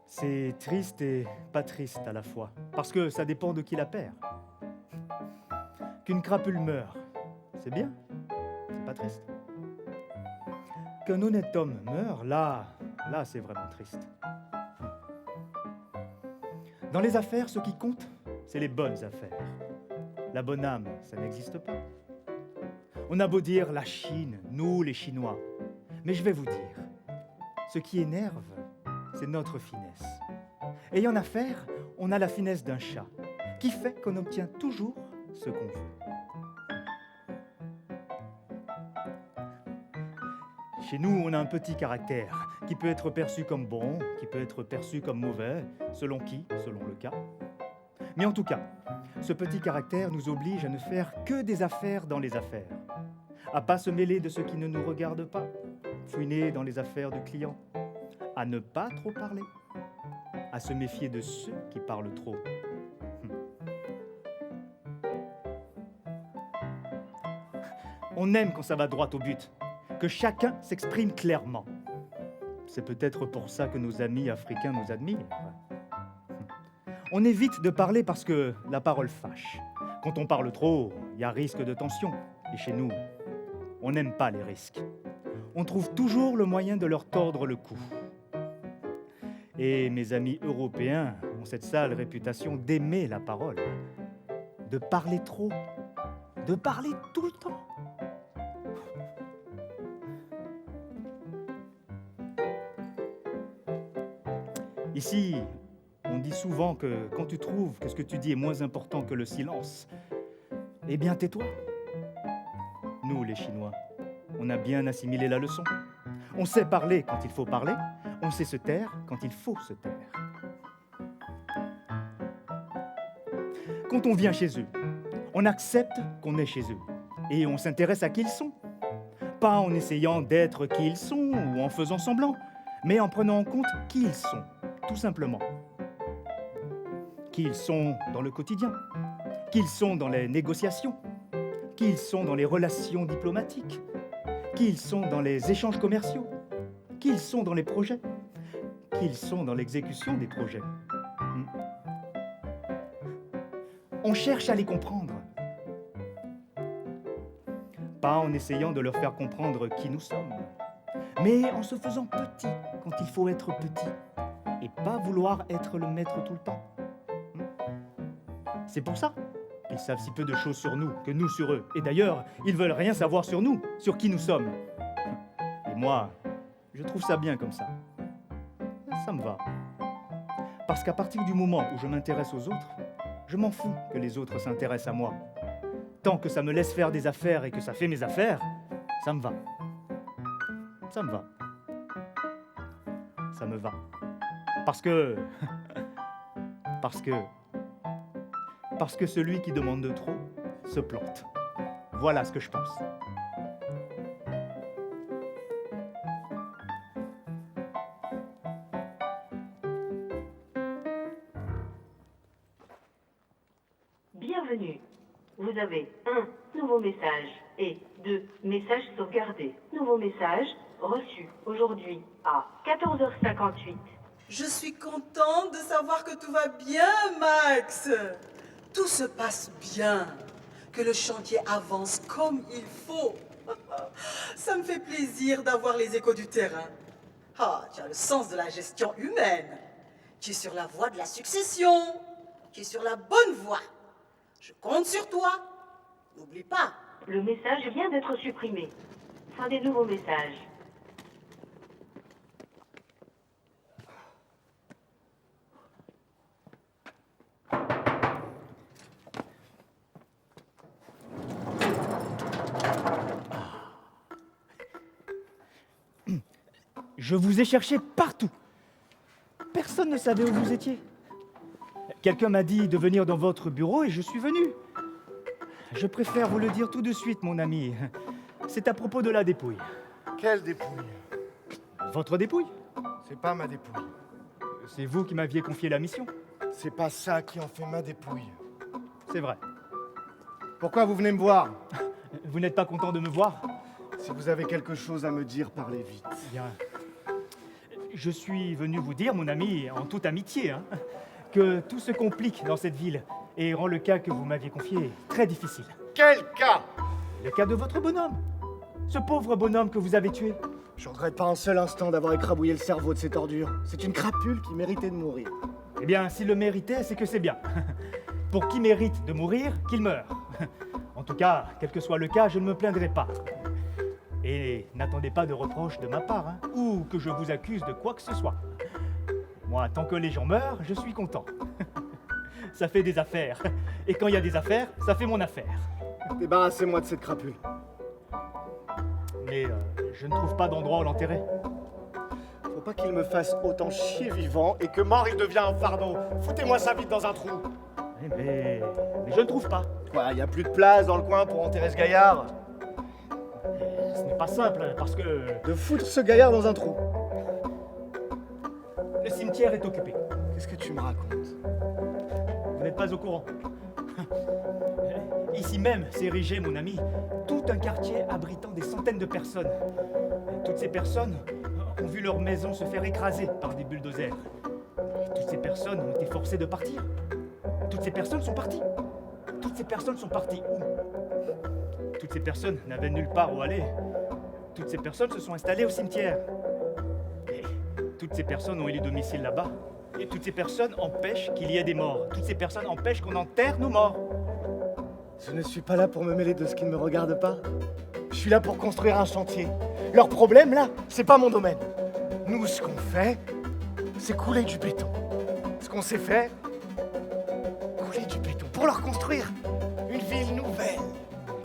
C'est triste et pas triste à la fois, parce que ça dépend de qui la perd. Qu'une crapule meure, c'est bien, c'est pas triste. Qu'un honnête homme meure, là c'est vraiment triste. Dans les affaires, ce qui compte, c'est les bonnes affaires. La bonne âme, ça n'existe pas. On a beau dire la Chine, nous les Chinois, mais je vais vous dire, ce qui énerve, c'est notre finesse. Et en affaires, on a la finesse d'un chat, qui fait qu'on obtient toujours ce qu'on veut. Chez nous, on a un petit caractère, qui peut être perçu comme bon, qui peut être perçu comme mauvais, selon qui, selon le cas. Mais en tout cas, ce petit caractère nous oblige à ne faire que des affaires dans les affaires, à pas se mêler de ce qui ne nous regarde pas, fouiner dans les affaires du client, à ne pas trop parler, à se méfier de ceux qui parlent trop. On aime quand ça va droit au but, que chacun s'exprime clairement. C'est peut-être pour ça que nos amis africains nous admirent. On évite de parler parce que la parole fâche. Quand on parle trop, il y a risque de tension. Et chez nous, on n'aime pas les risques. On trouve toujours le moyen de leur tordre le cou. Et mes amis européens ont cette sale réputation d'aimer la parole, de parler trop, de parler tout le temps. Ici, on dit souvent que quand tu trouves que ce que tu dis est moins important que le silence, eh bien tais-toi. Nous, les Chinois, on a bien assimilé la leçon. On sait parler quand il faut parler, on sait se taire quand il faut se taire. Quand on vient chez eux, on accepte qu'on est chez eux et on s'intéresse à qui ils sont. Pas en essayant d'être qui ils sont ou en faisant semblant, mais en prenant en compte qui ils sont, tout simplement. Qui ils sont dans le quotidien, qui ils sont dans les négociations, qui ils sont dans les relations diplomatiques, qui ils sont dans les échanges commerciaux, qui ils sont dans les projets, qui ils sont dans l'exécution des projets. On cherche à les comprendre. Pas en essayant de leur faire comprendre qui nous sommes, mais en se faisant petit quand il faut être petit et pas vouloir être le maître tout le temps. C'est pour ça qu'ils savent si peu de choses sur nous que nous sur eux. Et d'ailleurs, ils veulent rien savoir sur nous, sur qui nous sommes. Et moi, je trouve ça bien comme ça. Ça me va. Parce qu'à partir du moment où je m'intéresse aux autres, je m'en fous que les autres s'intéressent à moi. Tant que ça me laisse faire des affaires et que ça fait mes affaires, ça me va. Ça me va. Ça me va. Parce que celui qui demande de trop se plante. Voilà ce que je pense. Bienvenue. Vous avez 1 nouveau message et 2 messages sauvegardés. Nouveau message reçu aujourd'hui à 14h58. Je suis contente de savoir que tout va bien, Max. Tout se passe bien, que le chantier avance comme il faut. Ça me fait plaisir d'avoir les échos du terrain. Ah, tu as le sens de la gestion humaine. Tu es sur la voie de la succession. Tu es sur la bonne voie. Je compte sur toi. N'oublie pas. Le message vient d'être supprimé. Fin des nouveaux messages. Je vous ai cherché partout. Personne ne savait où vous étiez. Quelqu'un m'a dit de venir dans votre bureau et je suis venu. Je préfère vous le dire tout de suite, mon ami. C'est à propos de la dépouille. Quelle dépouille? Votre dépouille? C'est pas ma dépouille. C'est vous qui m'aviez confié la mission. C'est pas ça qui en fait ma dépouille. C'est vrai. Pourquoi vous venez me voir? Vous n'êtes pas content de me voir? Si vous avez quelque chose à me dire, parlez vite. Bien. Je suis venu vous dire, mon ami, en toute amitié, que tout se complique dans cette ville et rend le cas que vous m'aviez confié très difficile. Quel cas? Le cas de votre bonhomme. Ce pauvre bonhomme que vous avez tué. Je regrette pas un seul instant d'avoir écrabouillé le cerveau de ces ordures. C'est une crapule qui méritait de mourir. Eh bien, s'il le méritait, c'est que c'est bien. Pour qui mérite de mourir, qu'il meure. En tout cas, quel que soit le cas, je ne me plaindrai pas. Et n'attendez pas de reproches de ma part, ou que je vous accuse de quoi que ce soit. Moi, tant que les gens meurent, je suis content. Ça fait des affaires. Et quand il y a des affaires, ça fait mon affaire. Débarrassez-moi de cette crapule. Mais je ne trouve pas d'endroit où l'enterrer. Faut pas qu'il me fasse autant chier vivant et que mort il devient un fardeau. Foutez-moi ça vite dans un trou. Mais je ne trouve pas. Quoi, y a plus de place dans le coin pour enterrer ce gaillard? Ce n'est pas simple, parce que... De foutre ce gaillard dans un trou. Le cimetière est occupé. Qu'est-ce que tu me racontes? Vous n'êtes pas au courant. Ici même s'est érigé, mon ami, tout un quartier abritant des centaines de personnes. Toutes ces personnes ont vu leur maison se faire écraser par des bulldozers. Toutes ces personnes ont été forcées de partir. Toutes ces personnes sont parties. Toutes ces personnes sont parties où? Toutes ces personnes n'avaient nulle part où aller. Toutes ces personnes se sont installées au cimetière. Et toutes ces personnes ont élu domicile là-bas. Et toutes ces personnes empêchent qu'il y ait des morts. Toutes ces personnes empêchent qu'on enterre nos morts. Je ne suis pas là pour me mêler de ce qui ne me regarde pas. Je suis là pour construire un chantier. Leur problème, là, c'est pas mon domaine. Nous, ce qu'on fait, c'est couler du béton. Ce qu'on sait faire, couler du béton pour leur construire une ville nouvelle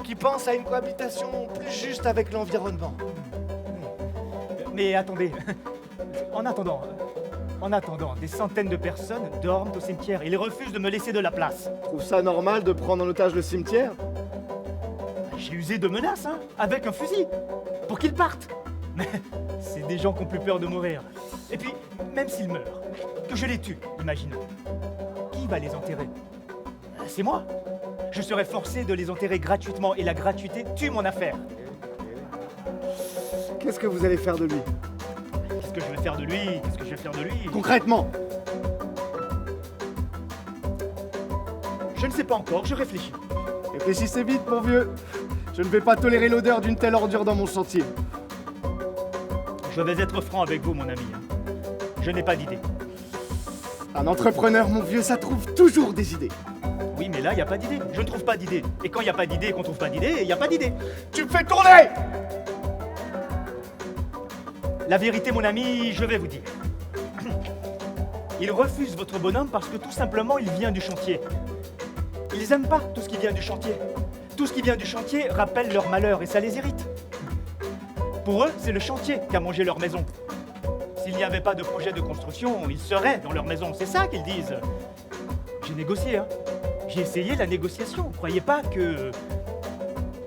qui pense à une cohabitation plus juste avec l'environnement. Mais attendez, en attendant, des centaines de personnes dorment au cimetière et ils refusent de me laisser de la place. Trouve ça normal de prendre en otage le cimetière? J'ai usé de menaces, avec un fusil, pour qu'ils partent. Mais c'est des gens qui ont plus peur de mourir. Et puis, même s'ils meurent, que je les tue, imaginons. Qui va les enterrer? C'est moi. Je serai forcé de les enterrer gratuitement et la gratuité tue mon affaire. Qu'est-ce que vous allez faire de lui? Qu'est-ce que je vais faire de lui? Qu'est-ce que je vais faire de lui? Concrètement? Je Je ne sais pas encore, je réfléchis. Réfléchissez vite, mon vieux. Je ne vais pas tolérer l'odeur d'une telle ordure dans mon chantier. Je vais être franc avec vous, mon ami. Je n'ai pas d'idée. Un entrepreneur, mon vieux, ça trouve toujours des idées. Oui, mais là, il n'y a pas d'idée. Je ne trouve pas d'idée. Et quand il n'y a pas d'idée et qu'on trouve pas d'idée, il n'y a pas d'idée. Tu me fais tourner! La vérité, mon ami, je vais vous dire. Ils refusent votre bonhomme parce que tout simplement, il vient du chantier. Ils n'aiment pas tout ce qui vient du chantier. Tout ce qui vient du chantier rappelle leur malheur et ça les irrite. Pour eux, c'est le chantier qui a mangé leur maison. S'il n'y avait pas de projet de construction, ils seraient dans leur maison. C'est ça qu'ils disent. J'ai négocié, hein. J'ai essayé la négociation. Croyez pas que...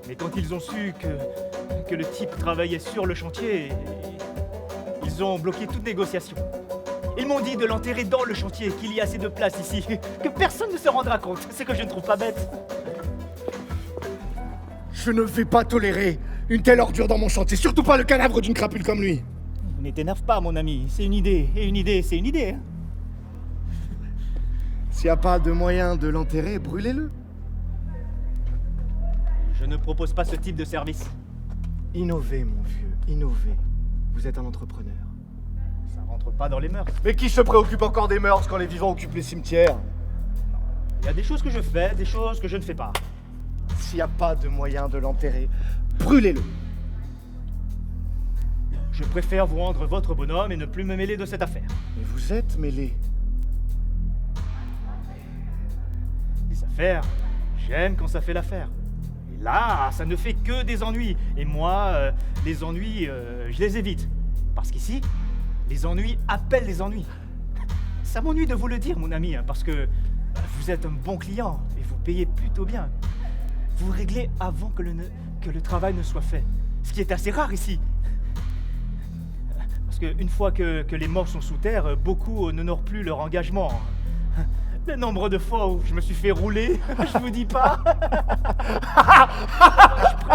Mais quand ils ont su que le type travaillait sur le chantier, ils ont bloqué toute négociation. Ils m'ont dit de l'enterrer dans le chantier, qu'il y a assez de place ici, que personne ne se rendra compte. C'est que je ne trouve pas bête. Je ne vais pas tolérer une telle ordure dans mon chantier, surtout pas le cadavre d'une crapule comme lui. Ne t'énerve pas, mon ami. C'est une idée. Et une idée, c'est une idée. Hein. S'il n'y a pas de moyen de l'enterrer, brûlez-le. Je ne propose pas ce type de service. Innovez, mon vieux, innovez. Vous êtes un entrepreneur. Ça rentre pas dans les mœurs. Mais qui se préoccupe encore des mœurs quand les vivants occupent les cimetières? Il y a des choses que je fais, des choses que je ne fais pas. S'il n'y a pas de moyen de l'enterrer, brûlez-le. Je préfère vous rendre votre bonhomme et ne plus me mêler de cette affaire. Mais vous êtes mêlés. Les affaires, j'aime quand ça fait l'affaire. Et là, ça ne fait que des ennuis. Et moi, les ennuis, je les évite. Parce qu'ici, les ennuis appellent les ennuis. Ça m'ennuie de vous le dire, mon ami, hein, parce que vous êtes un bon client et vous payez plutôt bien. Vous réglez avant que le travail ne soit fait. Ce qui est assez rare ici. Parce qu'une fois que les morts sont sous terre, beaucoup n'honorent plus leur engagement. Le nombre de fois où je me suis fait rouler, je vous dis pas.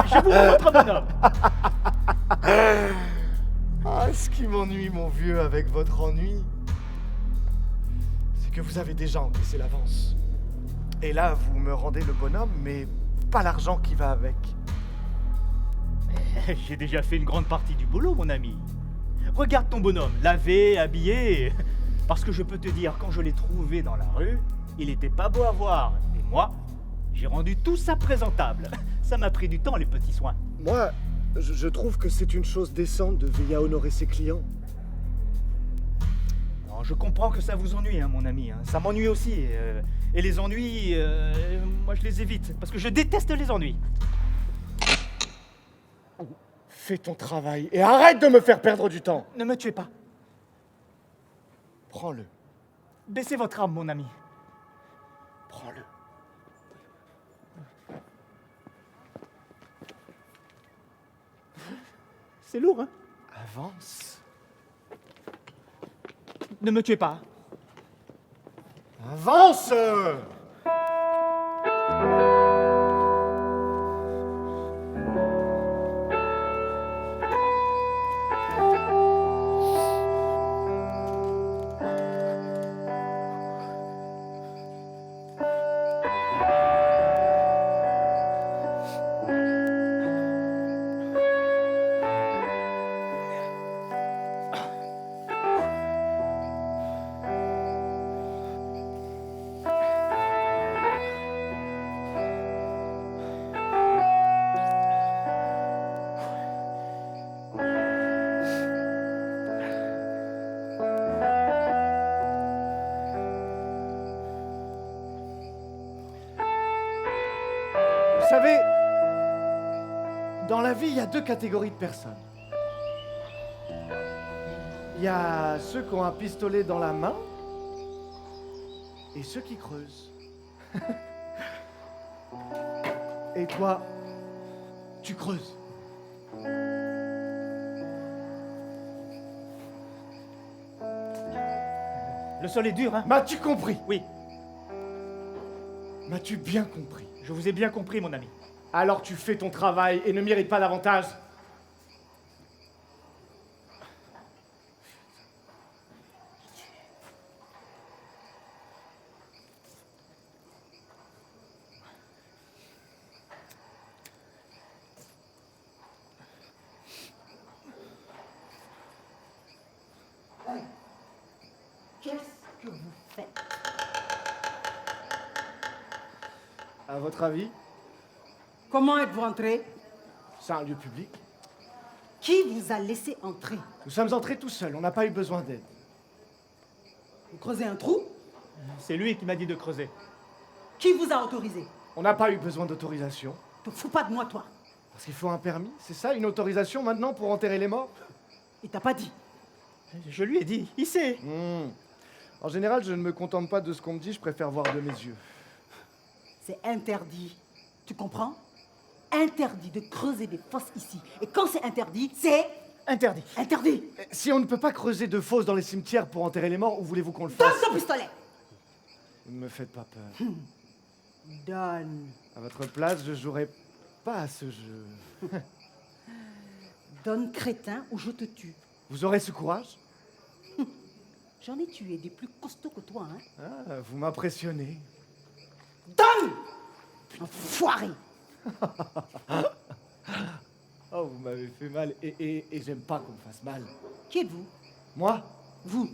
Je vous rends votre bonhomme. Ah, ce qui m'ennuie, mon vieux, avec votre ennui, c'est que vous avez déjà encaissé l'avance. Et là, vous me rendez le bonhomme, mais pas l'argent qui va avec. J'ai déjà fait une grande partie du boulot, mon ami. Regarde ton bonhomme, lavé, habillé. Parce que je peux te dire, quand je l'ai trouvé dans la rue, il était pas beau à voir. Et moi, j'ai rendu tout ça présentable. Ça m'a pris du temps, les petits soins. Moi, je trouve que c'est une chose décente de veiller à honorer ses clients. Non, je comprends que ça vous ennuie, hein, mon ami. Hein. Ça m'ennuie aussi. Et les ennuis, moi je les évite. Parce que je déteste les ennuis. Fais ton travail et arrête de me faire perdre du temps. Ne me tuez pas. Prends-le. Baissez votre âme, mon ami. Prends-le. C'est lourd, hein? Avance. Ne me tuez pas. Avance! Vous savez, dans la vie, il y a deux catégories de personnes. Il y a ceux qui ont un pistolet dans la main et ceux qui creusent. Et toi, tu creuses. Le sol est dur, hein? M'as-tu compris? Oui, M'as-tu bien compris? je vous ai bien compris, mon ami. Alors tu fais ton travail et ne mérites pas davantage. que vous faites? À votre avis, Comment êtes-vous entré? c'est un lieu public. Qui vous a laissé entrer? Nous sommes entrés tout seuls, on n'a pas eu besoin d'aide. Vous creusez un trou? C'est lui qui m'a dit de creuser. Qui vous a autorisé? On n'a pas eu besoin d'autorisation. Te fous pas de moi, toi. Parce qu'il faut un permis, c'est ça, une autorisation maintenant pour enterrer les morts? Il t'a pas dit. Je lui ai dit, il sait. En général, je ne me contente pas de ce qu'on me dit, je préfère voir de mes yeux. C'est interdit. Tu comprends? Interdit de creuser des fosses ici. Et quand c'est interdit, c'est Interdit. interdit. Si on ne peut pas creuser de fosses dans les cimetières pour enterrer les morts, où voulez-vous qu'on le Donne fasse? ton pistolet. Ne me faites pas peur. Donne. À votre place, je jouerai pas à ce jeu. Donne, crétin, ou je te tue. Vous aurez ce courage? J'en ai tué des plus costauds que toi, hein. Ah, vous m'impressionnez. Donne! Enfoiré! Oh, vous m'avez fait mal, et j'aime pas qu'on me fasse mal. Qui êtes-vous? Moi? Vous.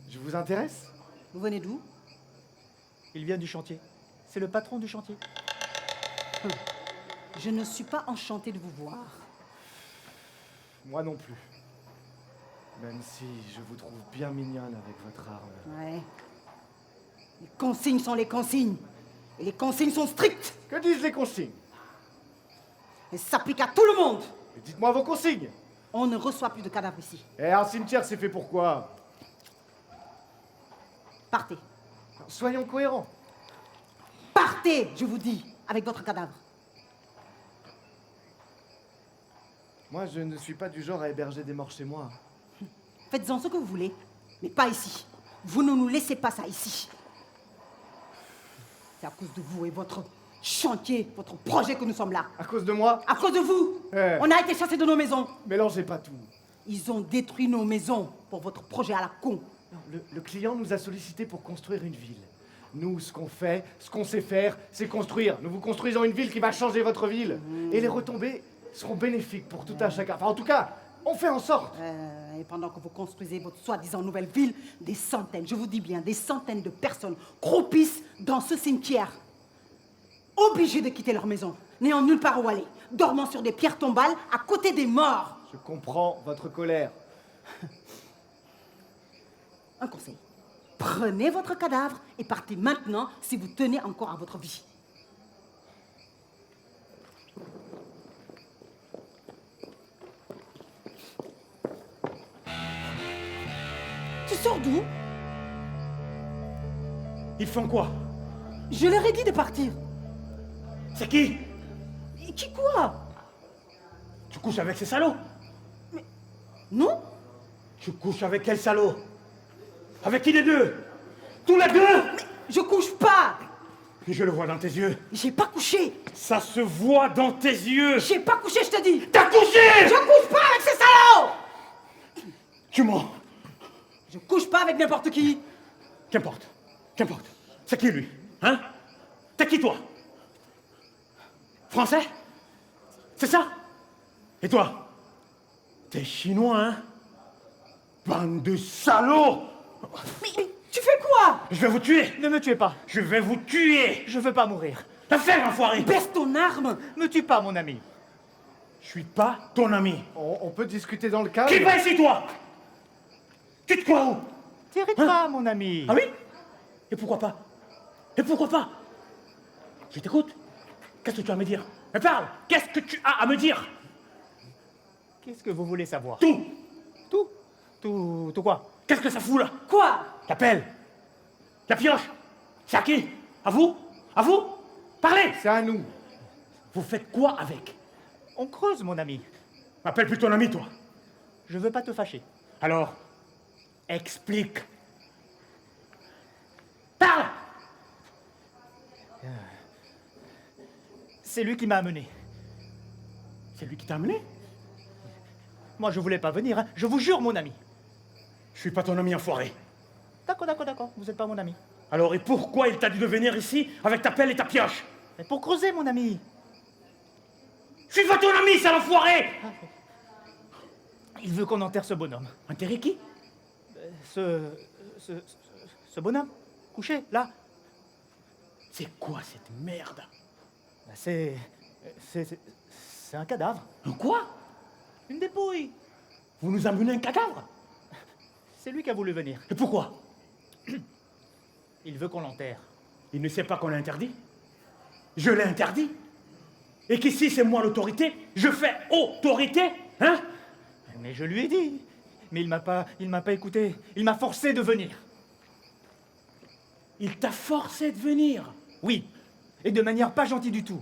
Je vous intéresse? Vous venez d'où? Il vient du chantier. C'est le patron du chantier. Je ne suis pas enchantée de vous voir. Moi non plus. Même si je vous trouve bien mignonne avec votre arme. Ouais. Les consignes sont les consignes. Et les consignes sont strictes. Que disent les consignes? Elles s'appliquent à tout le monde. Et dites-moi vos consignes. On ne reçoit plus de cadavres ici. Et un cimetière, c'est fait pour quoi? Partez. Soyons cohérents. Partez, je vous dis, avec votre cadavre. Moi, je ne suis pas du genre à héberger des morts chez moi. Faites-en ce que vous voulez, mais pas ici. Vous ne nous laissez pas ça ici. C'est à cause de vous et votre chantier, votre projet que nous sommes là. À cause de moi? À cause de vous, on a été chassés de nos maisons. Mélangez pas tout. Ils ont détruit nos maisons pour votre projet à la con. Le client nous a sollicité pour construire une ville. Nous, ce qu'on fait, ce qu'on sait faire, c'est construire. Nous vous construisons une ville qui va changer votre ville. Et les retombées seront bénéfiques pour tout un chacun. Enfin, en tout cas, on fait en sorte. Et pendant que vous construisez votre soi-disant nouvelle ville, des centaines, je vous dis bien, des centaines de personnes croupissent dans ce cimetière. Obligées de quitter leur maison, n'ayant nulle part où aller, dormant sur des pierres tombales à côté des morts. Je comprends votre colère. Un conseil. Prenez votre cadavre et partez maintenant si vous tenez encore à votre vie. Tu sors d'où? Ils font quoi? Je leur ai dit de partir. C'est qui? Et qui quoi? Tu couches avec ces salauds? Non? Tu couches avec quel salaud? Avec qui des deux? Tous les deux? Je couche pas. Je le vois dans tes yeux. J'ai pas couché. Ça se voit dans tes yeux. J'ai pas couché, je te dis. T'as couché! Je couche pas avec ces salauds. Tu mens. Je couche pas avec n'importe qui. Qu'importe. Qu'importe. C'est qui lui? Hein? T'es qui toi? Français? C'est ça? Et toi? T'es chinois, hein? Bande de salauds! Mais tu fais quoi? Je vais vous tuer! Ne me tuez pas. Je vais vous tuer! Je veux pas mourir. La faire, enfoiré! Baisse ton arme. Me tue pas, mon ami. Je suis pas ton ami. On peut discuter dans le cadre. Qui va ici, toi? Tu te crois où? T'irrites pas, mon ami. Ah oui? Et pourquoi pas? Et pourquoi pas? Je t'écoute. Qu'est-ce que tu as à me dire? Mais parle! Qu'est-ce que tu as à me dire? Qu'est-ce que vous voulez savoir? Tout! Tout? Tout quoi? Qu'est-ce que ça fout là? Quoi? La pelle? La pioche? C'est à qui? À vous? À vous? Parlez! C'est à nous. Vous faites quoi avec? On creuse, mon ami. Appelle plus ton ami, toi. Je veux pas te fâcher. Alors, explique. Parle! C'est lui qui m'a amené. C'est lui qui t'a amené? Moi, je voulais pas venir, hein. Je vous jure, mon ami. Je suis pas ton ami enfoiré. D'accord. Vous êtes pas mon ami. Alors, et pourquoi il t'a dit de venir ici avec ta pelle et ta pioche? Mais pour creuser, mon ami. Je suis pas ton ami, sale enfoiré! Il veut qu'on enterre ce bonhomme. Enterrer qui? Ce Ce bonhomme, couché, là. C'est quoi cette merde? Bah, c'est un cadavre. Un quoi? Une dépouille. Vous nous amenez un cadavre? C'est lui qui a voulu venir. Et pourquoi? Il veut qu'on l'enterre. Il ne sait pas qu'on l'a interdit? Je l'ai interdit? Et qu'ici c'est moi l'autorité? Je fais autorité? Hein? Mais je lui ai dit. Mais il m'a pas écouté. Il m'a forcé de venir. Il t'a forcé de venir? Oui. Et de manière pas gentille du tout.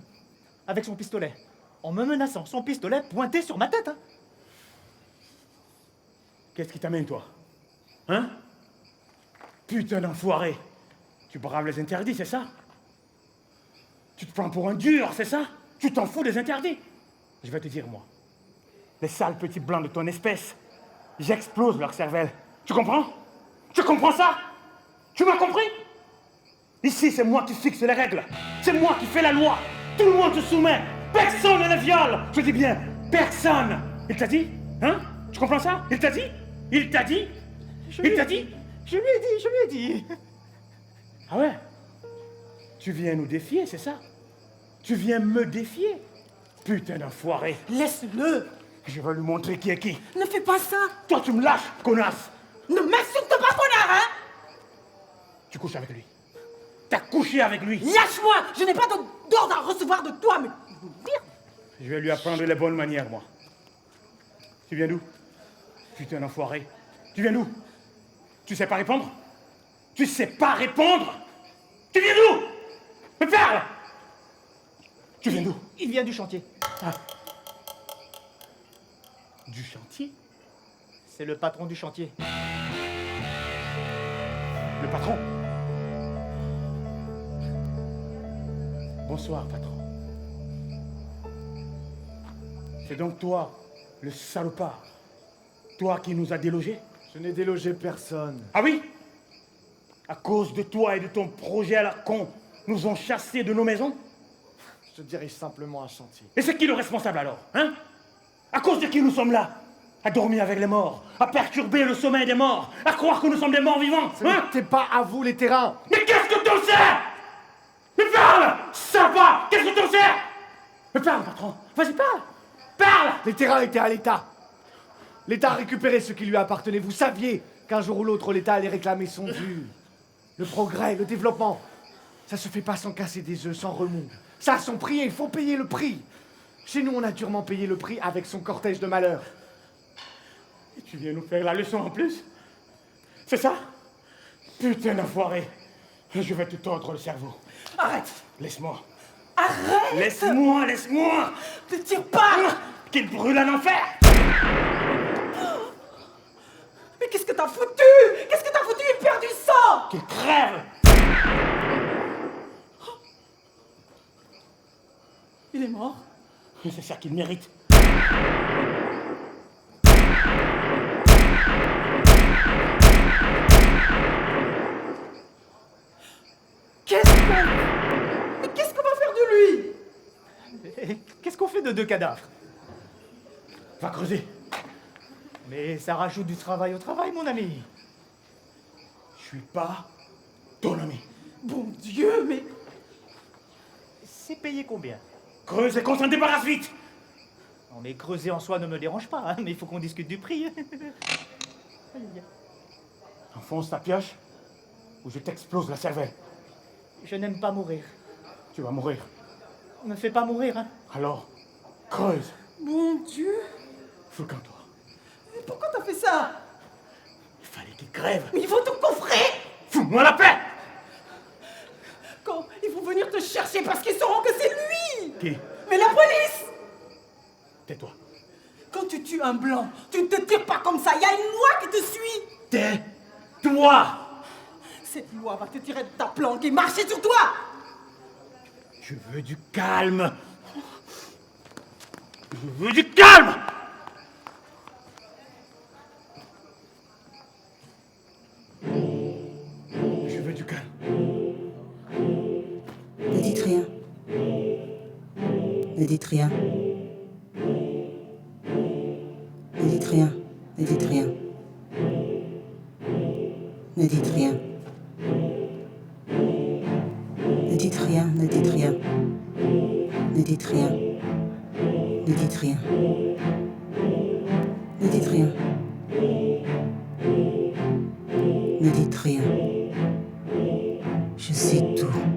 Avec son pistolet. En me menaçant, son pistolet pointé sur ma tête. Hein. Qu'est-ce qui t'amène, toi? Hein? Putain d'enfoiré! Tu braves les interdits, c'est ça? Tu te prends pour un dur, c'est ça? Tu t'en fous des interdits? Je vais te dire, moi. Les sales petits blancs de ton espèce, j'explose leur cervelle. Tu comprends? Tu comprends ça? Tu m'as compris? Ici, c'est moi qui fixe les règles. C'est moi qui fais la loi. Tout le monde se soumet. Personne ne les viole. Je dis bien, personne. Il t'a dit? Hein? Tu comprends ça? Il t'a dit? Il t'a dit? Il t'a dit? Je lui ai dit. Ah ouais? Tu viens nous défier, c'est ça? Tu viens me défier? Putain d'enfoiré. Laisse-le. Je vais lui montrer qui est qui. Ne fais pas ça. Toi, tu me lâches, connasse. Ne m'insulte pas, connard, hein. Tu couches avec lui. T'as couché avec lui. Lâche-moi. Je n'ai pas d'ordre à recevoir de toi, mais... Je vais lui apprendre les bonnes manières, moi. Tu viens d'où? Putain d'enfoiré. Tu viens d'où? Tu sais pas répondre? Tu sais pas répondre? Tu viens d'où? Me parle! Tu viens d'où? Il vient du chantier. Ah. Du chantier? C'est le patron du chantier. Le patron? Bonsoir, patron. C'est donc toi, le salopard. Toi qui nous as délogés? Je n'ai délogé personne. Ah oui? À cause de toi et de ton projet à la con, nous ont chassés de nos maisons? Je dirige simplement un chantier. Et c'est qui le responsable alors? Hein? À cause de qui nous sommes là? À dormir avec les morts, à perturber le sommeil des morts, à croire que nous sommes des morts vivants? Ce Hein? n'était pas à vous les terrains. Mais qu'est-ce que t'en sais? Mais parle! Ça va! Qu'est-ce que t'en sais? Mais parle, patron! Vas-y, parle! Parle! Les terrains étaient à l'État. L'État a récupéré ce qui lui appartenait. Vous saviez qu'un jour ou l'autre, l'État allait réclamer son dû. Le progrès, le développement, ça se fait pas sans casser des œufs, sans remous. Ça a son prix et il faut payer le prix. Chez nous, on a durement payé le prix avec son cortège de malheur. Et tu viens nous faire la leçon en plus? C'est ça? Putain d'enfoiré! Je vais te tordre le cerveau. Arrête. Laisse-moi. Arrête. Laisse-moi, laisse-moi! Ne tire pas. Qu'il brûle en enfer! Mais qu'est-ce que t'as foutu? Qu'est-ce que t'as foutu? Il perd du sang. Qu'il crève! Il est mort. C'est ça qu'il mérite. Qu'est-ce qu'on va faire de lui? Et qu'est-ce qu'on fait de deux cadavres? Va creuser. Mais ça rajoute du travail au travail, mon ami. Je suis pas ton ami. Bon Dieu, mais... C'est payé combien? Creuse et qu'on s'en débarrasse vite! Non, mais creuser en soi ne me dérange pas, hein, mais il faut qu'on discute du prix. Enfonce ta pioche ou je t'explose la cervelle. Je n'aime pas mourir. Tu vas mourir. Ne me fais pas mourir, hein. Alors, creuse. Mon Dieu. Fous le camp, toi. Mais pourquoi t'as fait ça? Il fallait qu'il crève. Mais ils vont te coffrer. Fous-moi la paix! Quand ils vont venir te chercher parce qu'ils sauront que c'est lui. Qui? Mais la police. Tais-toi. Quand tu tues un blanc, tu ne te tires pas comme ça. Il y a une loi qui te suit. Tais-toi! Cette loi va te tirer de ta planque et marcher sur toi. Je veux du calme. Je veux du calme! Je veux du calme. Ne dites rien. Ne dites rien. Ne dites rien. Ne dites rien. Ne dites rien. Ne dites rien. Ne dites rien. Ne dites rien. Ne dites rien. Ne dites rien. Je sais tout.